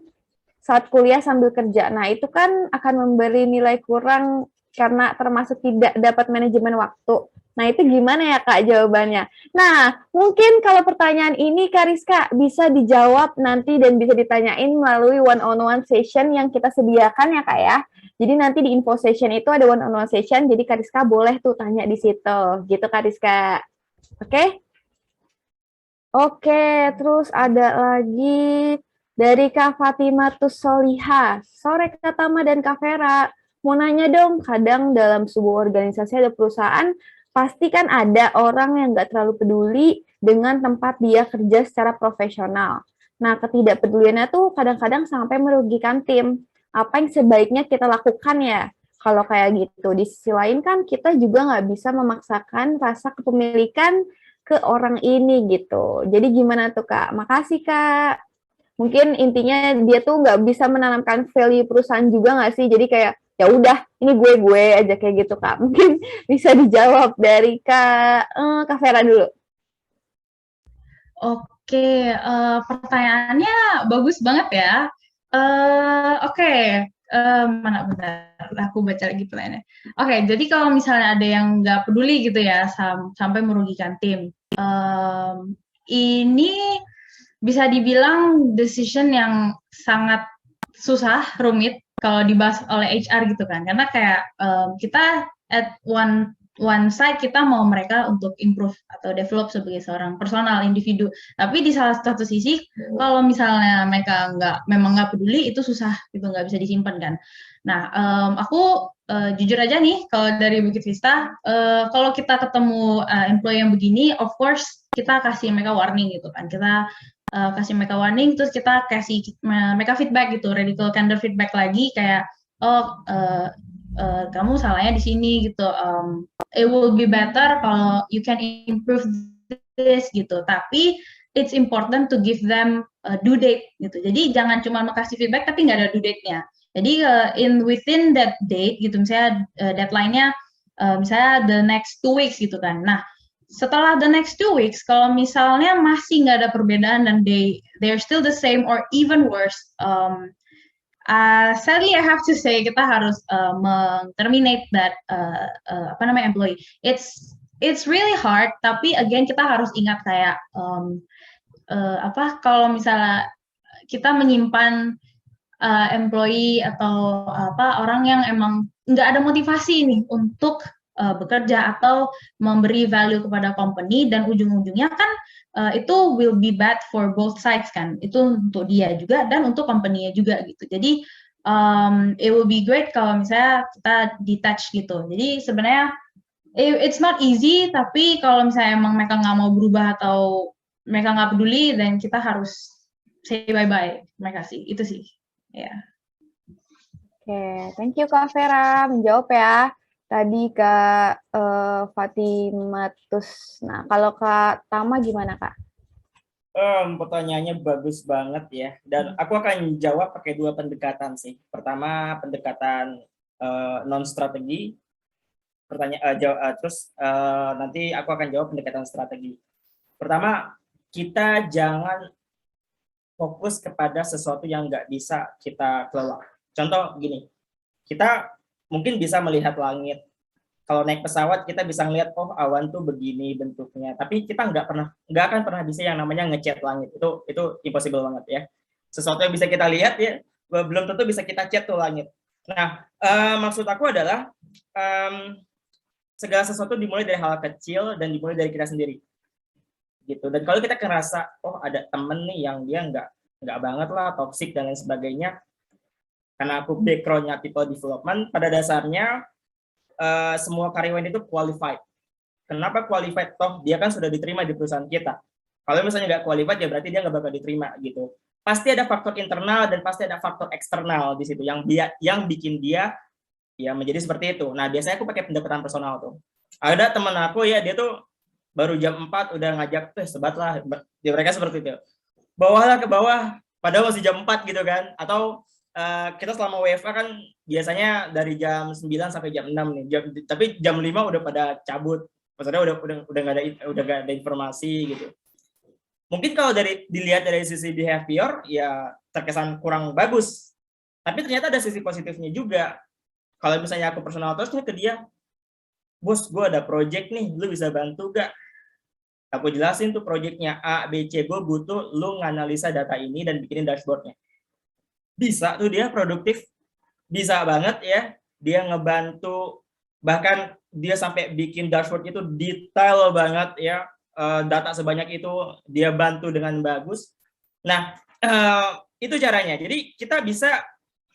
saat kuliah sambil kerja. Nah, itu kan akan memberi nilai kurang karena termasuk tidak dapat manajemen waktu. Nah, itu gimana ya Kak jawabannya? Nah, mungkin kalau pertanyaan ini Kak Rizka bisa dijawab nanti dan bisa ditanyain melalui one-on-one session yang kita sediakan ya Kak ya. Jadi nanti di info session itu ada one-on-one session, jadi Kak Rizka boleh tuh tanya di situ. Gitu Kak Rizka. Oke? Oke, terus ada lagi dari Kak Fatimah Tussoliha. Sore Kak Tama dan Kak Vera. Mau nanya dong, kadang dalam sebuah organisasi ada perusahaan, pasti kan ada orang yang nggak terlalu peduli dengan tempat dia kerja secara profesional. Nah, ketidakpeduliannya tuh kadang-kadang sampai merugikan tim. Apa yang sebaiknya kita lakukan ya? Kalau kayak gitu. Di sisi lain kan kita juga nggak bisa memaksakan rasa kepemilikan ke orang ini gitu. Jadi gimana tuh Kak? Makasih Kak. Mungkin intinya dia tuh nggak bisa menanamkan value perusahaan juga nggak sih? Jadi kayak ya udah ini gue aja kayak gitu Kak. Mungkin bisa dijawab dari Kak Vera dulu. Oke, pertanyaannya bagus banget ya. Oke, mana bentar, aku baca lagi pertanyaannya. Oke, jadi kalau misalnya ada yang nggak peduli gitu ya sampai merugikan tim, ini bisa dibilang decision yang sangat susah, rumit kalau dibahas oleh HR gitu kan. Karena kayak kita at one side kita mau mereka untuk improve atau develop sebagai seorang personal individu. Tapi di salah satu sisi kalau misalnya mereka memang nggak peduli itu susah gitu, nggak bisa disimpan kan. Nah, aku jujur aja nih kalau dari Bukit Vista, kalau kita ketemu employee yang begini, of course kita kasih mereka warning gitu kan. Kita kasih mereka warning, terus kita kasih mereka feedback gitu, radical candor feedback lagi kayak kamu salahnya di sini gitu. It will be better kalau you can improve this gitu. Tapi it's important to give them a due date gitu. Jadi jangan cuma kasih feedback tapi nggak ada due date-nya. Jadi within that date gitu, misalnya deadline-nya misalnya the next 2 weeks gitu kan. Nah, setelah the next 2 weeks, kalau misalnya masih nggak ada perbedaan dan they're still the same or even worse, sadly I have to say kita harus terminate that employee. It's really hard, tapi again kita harus ingat kayak kalau misalnya kita menyimpan employee atau orang yang emang nggak ada motivasi nih untuk bekerja atau memberi value kepada company dan ujung-ujungnya kan itu will be bad for both sides kan, itu untuk dia juga dan untuk company-nya juga gitu. Jadi it will be great kalau misalnya kita detach gitu. Jadi sebenarnya it's not easy, tapi kalau misalnya emang mereka nggak mau berubah atau mereka nggak peduli, dan kita harus say bye-bye mereka sih, itu sih ya. Oke, thank you Kak Vera menjawab ya. Tadi Kak Fatimatus. Nah, kalau Kak Tama gimana Kak? Pertanyaannya bagus banget ya, dan aku akan jawab pakai dua pendekatan sih. Pertama, pendekatan non strategi. Terus nanti aku akan jawab pendekatan strategi. Pertama, kita jangan fokus kepada sesuatu yang nggak bisa kita kelola. Contoh gini, kita mungkin bisa melihat langit. Kalau naik pesawat kita bisa ngeliat, oh awan tuh begini bentuknya, tapi kita nggak akan pernah bisa yang namanya ngecat langit. Itu impossible banget ya. Sesuatu yang bisa kita lihat ya belum tentu bisa kita cat tuh langit. Nah, maksud aku adalah segala sesuatu dimulai dari hal kecil dan dimulai dari kita sendiri gitu. Dan kalau kita ngerasa oh ada temen nih yang dia nggak banget lah, toxic dan lain sebagainya, karena aku backgroundnya people development, pada dasarnya semua karyawan itu qualified. Kenapa qualified? Toh dia kan sudah diterima di perusahaan kita. Kalau misalnya nggak qualified ya berarti dia nggak bakal diterima gitu. Pasti ada faktor internal dan pasti ada faktor eksternal di situ yang bikin dia ya menjadi seperti itu. Nah, biasanya aku pakai pendekatan personal tuh. Ada teman aku ya, dia tuh baru jam 4 udah ngajak sebat lah. Ya, mereka seperti itu. Bawahlah ke bawah padahal masih jam 4 gitu kan. Atau kita selama WFA kan biasanya dari jam 9 sampai jam 6 nih. Tapi jam 5 udah pada cabut. Maksudnya udah nggak ada informasi gitu. Mungkin kalau dilihat dari sisi behavior ya terkesan kurang bagus. Tapi ternyata ada sisi positifnya juga. Kalau misalnya aku personal terusnya ke dia, bos, gue ada project nih, lu bisa bantu gak? Aku jelasin tuh projectnya A, B, C, gue butuh lu nganalisa data ini dan bikinin dashboardnya. Bisa tuh dia produktif, bisa banget ya, dia ngebantu, bahkan dia sampai bikin dashboard itu detail banget ya, data sebanyak itu dia bantu dengan bagus. Nah, itu caranya. Jadi kita bisa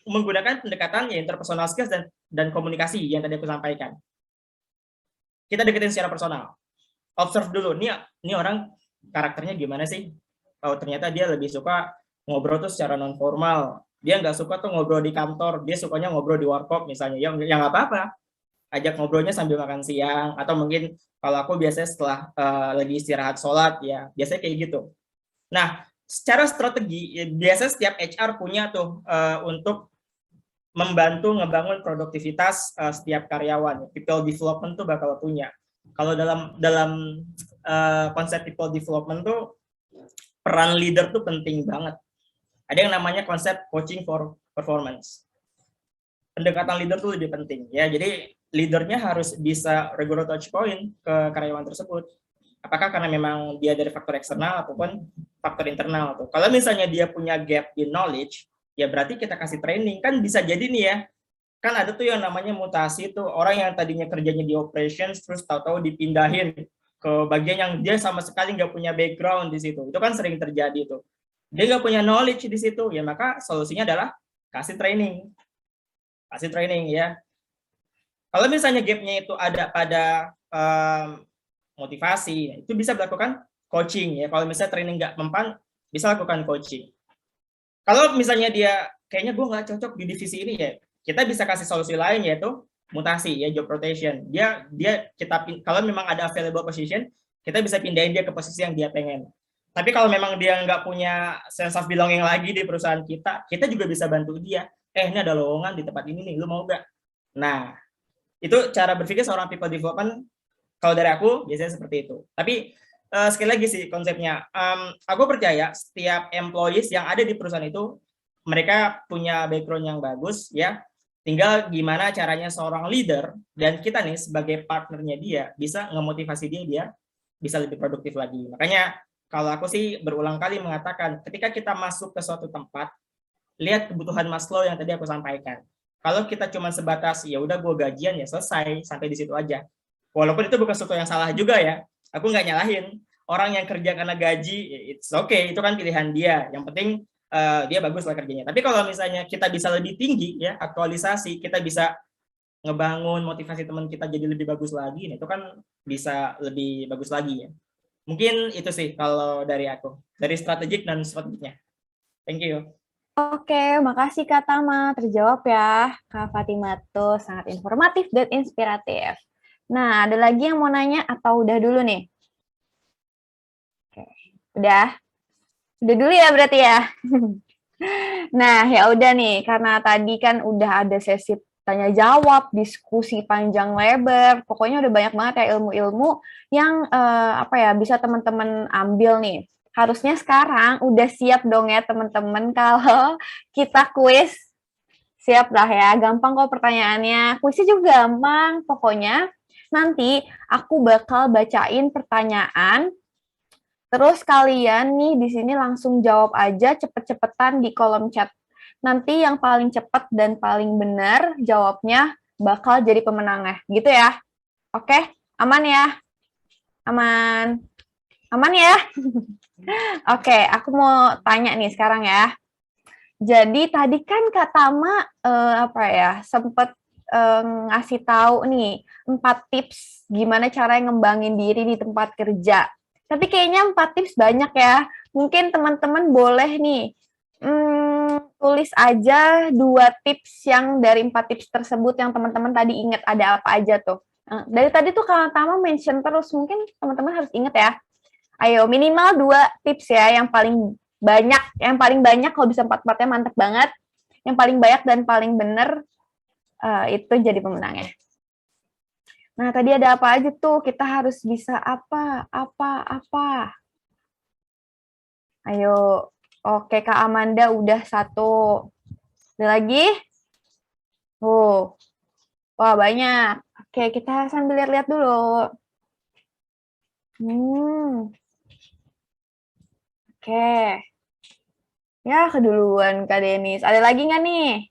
menggunakan pendekatan ya interpersonal skills dan komunikasi yang tadi aku sampaikan. Kita deketin secara personal. Observe dulu, ini orang karakternya gimana sih? Oh, ternyata dia lebih suka ngobrol tuh secara non formal. Dia nggak suka tuh ngobrol di kantor, dia sukanya ngobrol di warkop misalnya. Yang nggak apa-apa, ajak ngobrolnya sambil makan siang, atau mungkin kalau aku biasanya setelah lagi istirahat sholat ya, biasanya kayak gitu. Nah, secara strategi biasanya setiap HR punya tuh untuk membantu ngebangun produktivitas setiap karyawan. People development tuh bakal punya. Kalau dalam konsep people development tuh peran leader tuh penting banget. Ada yang namanya konsep coaching for performance. Pendekatan leader tuh lebih penting ya. Jadi leadernya harus bisa regular touch point ke karyawan tersebut. Apakah karena memang dia dari faktor eksternal ataupun faktor internal tuh. Kalau misalnya dia punya gap in knowledge, ya berarti kita kasih training. Kan bisa jadi nih ya, kan ada tuh yang namanya mutasi tuh, orang yang tadinya kerjanya di operations terus tahu-tahu dipindahin ke bagian yang dia sama sekali nggak punya background di situ. Itu kan sering terjadi tuh. Dia nggak punya knowledge di situ, ya maka solusinya adalah kasih training. Kasih training ya. Kalau misalnya gapnya itu ada pada motivasi, itu bisa dilakukan coaching ya. Kalau misalnya training nggak mempan, bisa lakukan coaching. Kalau misalnya dia kayaknya gue nggak cocok di divisi ini ya, kita bisa kasih solusi lain yaitu mutasi ya, job rotation. Kalau memang ada available position, kita bisa pindahin dia ke posisi yang dia pengen. Tapi kalau memang dia nggak punya sense of belonging lagi di perusahaan kita juga bisa bantu dia. Ini ada lowongan di tempat ini nih, lu mau nggak? Nah, itu cara berpikir seorang people development. Kalau dari aku biasanya seperti itu. Tapi sekali lagi sih konsepnya, aku percaya setiap employees yang ada di perusahaan itu mereka punya background yang bagus ya. Tinggal gimana caranya seorang leader dan kita nih sebagai partnernya dia bisa ngemotivasi dia bisa lebih produktif lagi. Makanya kalau aku sih berulang kali mengatakan ketika kita masuk ke suatu tempat, lihat kebutuhan Maslow yang tadi aku sampaikan. Kalau kita cuma sebatas ya udah gue gajian ya selesai sampai di situ aja. Walaupun itu bukan sesuatu yang salah juga ya. Aku nggak nyalahin orang yang kerja karena gaji, it's okay, itu kan pilihan dia. Yang penting dia bagus lah kerjanya. Tapi kalau misalnya kita bisa lebih tinggi ya, aktualisasi, kita bisa ngebangun motivasi teman kita jadi lebih bagus lagi, itu kan bisa lebih bagus lagi ya. Mungkin itu sih kalau dari aku, dari strategik dan strategiknya. Thank you. Oke, makasih Kak Tama. Terjawab ya. Kak Fatima tuh sangat informatif dan inspiratif. Nah, ada lagi yang mau nanya atau udah dulu nih? Oke, udah? Udah dulu ya berarti ya? Nah, ya udah nih, karena tadi kan udah ada sesi tanya jawab, diskusi panjang lebar, pokoknya udah banyak banget ya ilmu-ilmu yang apa ya bisa teman-teman ambil nih. Harusnya sekarang udah siap dong ya teman-teman kalau kita kuis. Siap lah ya, gampang kok pertanyaannya. Kuisnya juga gampang, pokoknya nanti aku bakal bacain pertanyaan. Terus kalian nih di sini langsung jawab aja cepet-cepetan di kolom chat. Nanti yang paling cepat dan paling benar jawabnya bakal jadi pemenangnya. Gitu ya. Oke? Aman ya? Aman. Aman ya? Oke, aku mau tanya nih sekarang ya. Jadi tadi kan Kak Tama apa ya, sempet ngasih tahu nih 4 tips gimana cara ngembangin diri di tempat kerja. Tapi kayaknya 4 tips banyak ya. Mungkin teman-teman boleh nih tulis aja 2 tips yang dari 4 tips tersebut yang teman-teman tadi ingat ada apa aja tuh. Dari tadi tuh Kak Tama mention terus, mungkin teman-teman harus ingat ya. Ayo minimal 2 tips ya yang paling banyak kalau bisa 4-4-nya mantep banget. Yang paling banyak dan paling bener itu jadi pemenangnya. Nah, tadi ada apa aja tuh? Kita harus bisa apa. Ayo. Oke, Kak Amanda udah 1. Ada lagi? Wah, banyak. Oke, kita sambil lihat-lihat dulu. Oke. Ya, keduluan Kak Denis. Ada lagi nggak nih?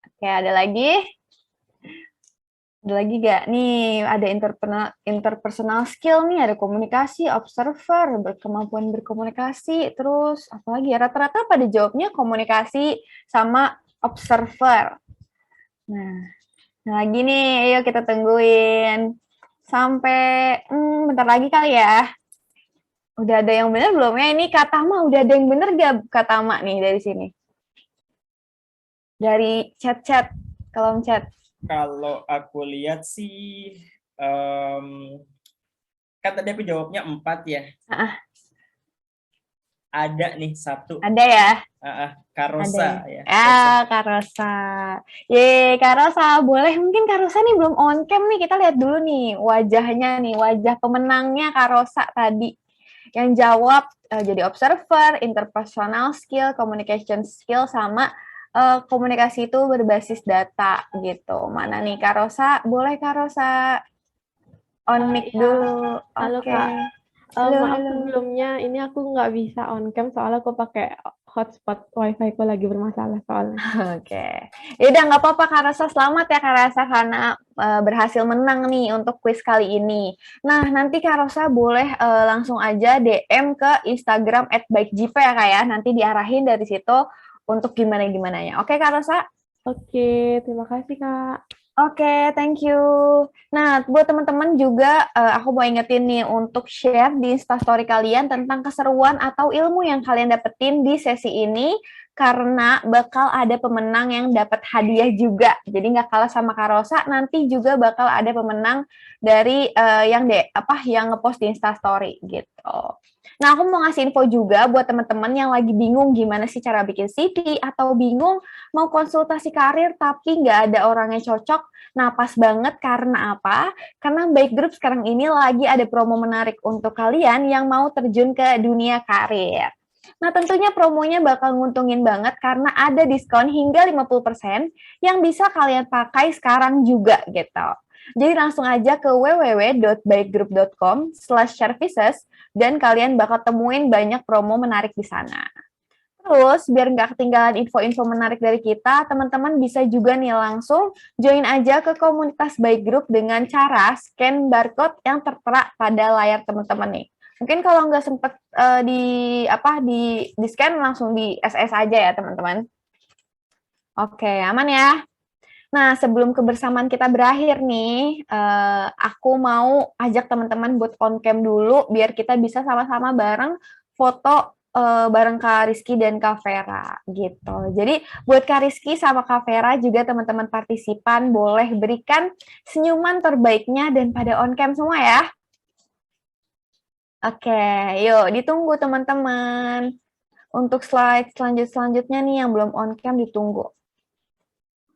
Oke, ada lagi? Ada lagi nggak? Nih, ada interpersonal skill nih, ada komunikasi, observer, berkemampuan berkomunikasi, terus apa lagi ya? Rata-rata pada jawabnya komunikasi sama observer. Nah, lagi nih, ayo kita tungguin. Sampai, bentar lagi kali ya. Udah ada yang benar belum ya? Ini Kak Tama, udah ada yang benar nggak Kak Tama nih dari sini? Dari chat-chat, kolom chat. Kalau aku lihat sih, kan tadi aku jawabnya 4 ya. Ada nih 1. Ada ya? Karosa ya. Karosa. Karosa. Boleh mungkin Karosa nih belum on cam nih. Kita lihat dulu nih wajahnya nih. Wajah pemenangnya Karosa tadi. Yang jawab jadi observer, interpersonal skill, communication skill, sama komunikasi itu berbasis data gitu. Mana nih Karosa? Boleh Karosa on mic dulu. Halo Kak. Maaf sebelumnya, ini aku nggak bisa on cam soalnya aku pakai hotspot wifi ku lagi bermasalah soalnya. Oke. Ya udah nggak apa-apa Kak Rasa, selamat ya Kak Rasa karena berhasil menang nih untuk kuis kali ini. Nah, nanti Kak Rasa boleh langsung aja DM ke Instagram @baikjipe ya Kak ya. Nanti diarahin dari situ untuk gimana-gimananya. Oke Kak Rasa? Oke, terima kasih Kak. Oke, thank you. Nah, buat teman-teman juga aku mau ingetin nih untuk share di Instastory kalian tentang keseruan atau ilmu yang kalian dapetin di sesi ini karena bakal ada pemenang yang dapat hadiah juga. Jadi nggak kalah sama Karosa, nanti juga bakal ada pemenang dari yang ngepost di Instastory gitu. Nah, aku mau ngasih info juga buat teman-teman yang lagi bingung gimana sih cara bikin CV atau bingung mau konsultasi karir tapi nggak ada orang yang cocok. Nah, pas banget karena apa? Karena Baik Group sekarang ini lagi ada promo menarik untuk kalian yang mau terjun ke dunia karir. Nah, tentunya promonya bakal nguntungin banget karena ada diskon hingga 50% yang bisa kalian pakai sekarang juga gitu. Jadi langsung aja ke www.baikgroup.com/services dan kalian bakal temuin banyak promo menarik di sana. Terus, biar nggak ketinggalan info-info menarik dari kita, teman-teman bisa juga nih langsung join aja ke komunitas Baik Group dengan cara scan barcode yang tertera pada layar teman-teman nih. Mungkin kalau nggak sempet di scan langsung di SS aja ya teman-teman. Oke, aman ya. Nah, sebelum kebersamaan kita berakhir nih, aku mau ajak teman-teman buat on cam dulu biar kita bisa sama-sama bareng foto bareng Kak Rizky dan Kak Vera gitu. Jadi buat Kak Rizky sama Kak Vera juga teman-teman partisipan boleh berikan senyuman terbaiknya dan pada on cam semua ya. Oke, yuk ditunggu teman-teman. Untuk slide selanjutnya nih yang belum on cam ditunggu.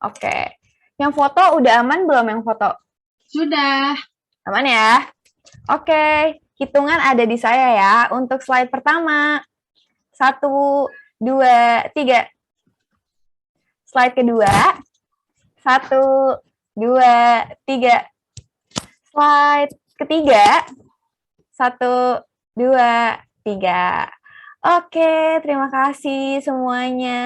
Oke. Yang foto udah aman belum yang foto? Sudah. Aman ya? Oke, hitungan ada di saya ya. Untuk slide pertama. 1, 2, 3. Slide kedua. 1, 2, 3. Slide ketiga. 1, 2, 3. Oke, terima kasih semuanya.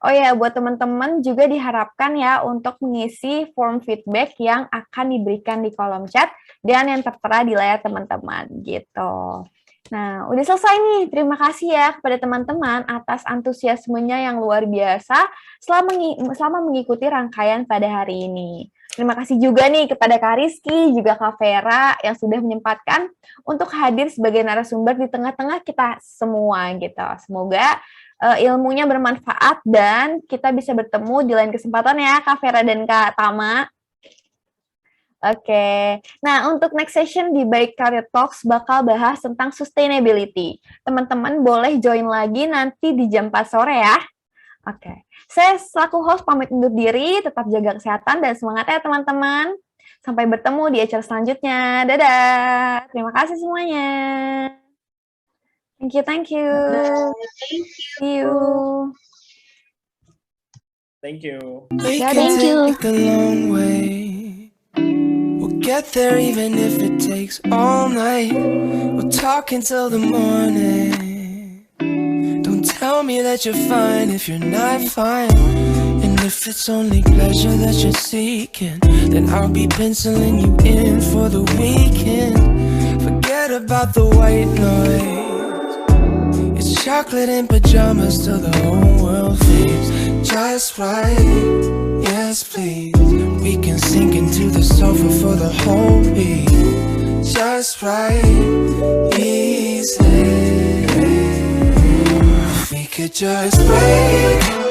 Oh ya, buat teman-teman juga diharapkan ya untuk mengisi form feedback yang akan diberikan di kolom chat dan yang tertera di layar teman-teman gitu. Nah, udah selesai nih. Terima kasih ya kepada teman-teman atas antusiasmenya yang luar biasa selama mengikuti rangkaian pada hari ini. Terima kasih juga nih kepada Kak Rizky, juga Kak Vera yang sudah menyempatkan untuk hadir sebagai narasumber di tengah-tengah kita semua gitu. Semoga ilmunya bermanfaat dan kita bisa bertemu di lain kesempatan ya Kak Vera dan Kak Tama. Oke, nah untuk next session di Baik Career Talks bakal bahas tentang sustainability. Teman-teman boleh join lagi nanti di jam 4 sore ya. Oke, saya selaku host pamit undur diri, tetap jaga kesehatan dan semangat ya teman-teman. Sampai bertemu di acara selanjutnya. Dadah. Terima kasih semuanya. Thank you, thank you. See you. Thank you. We Yeah, can thank you. take a long way. We'll get there even if it takes all night. We'll talk until the morning. Don't tell me that you're fine if you're not fine. And if it's only pleasure that you're seeking, then I'll be penciling you in for the weekend. Forget about the white noise. It's chocolate and pajamas till the whole world fades. Just right, yes please. We can sink into the sofa for the whole week. Just right, easy. We could just break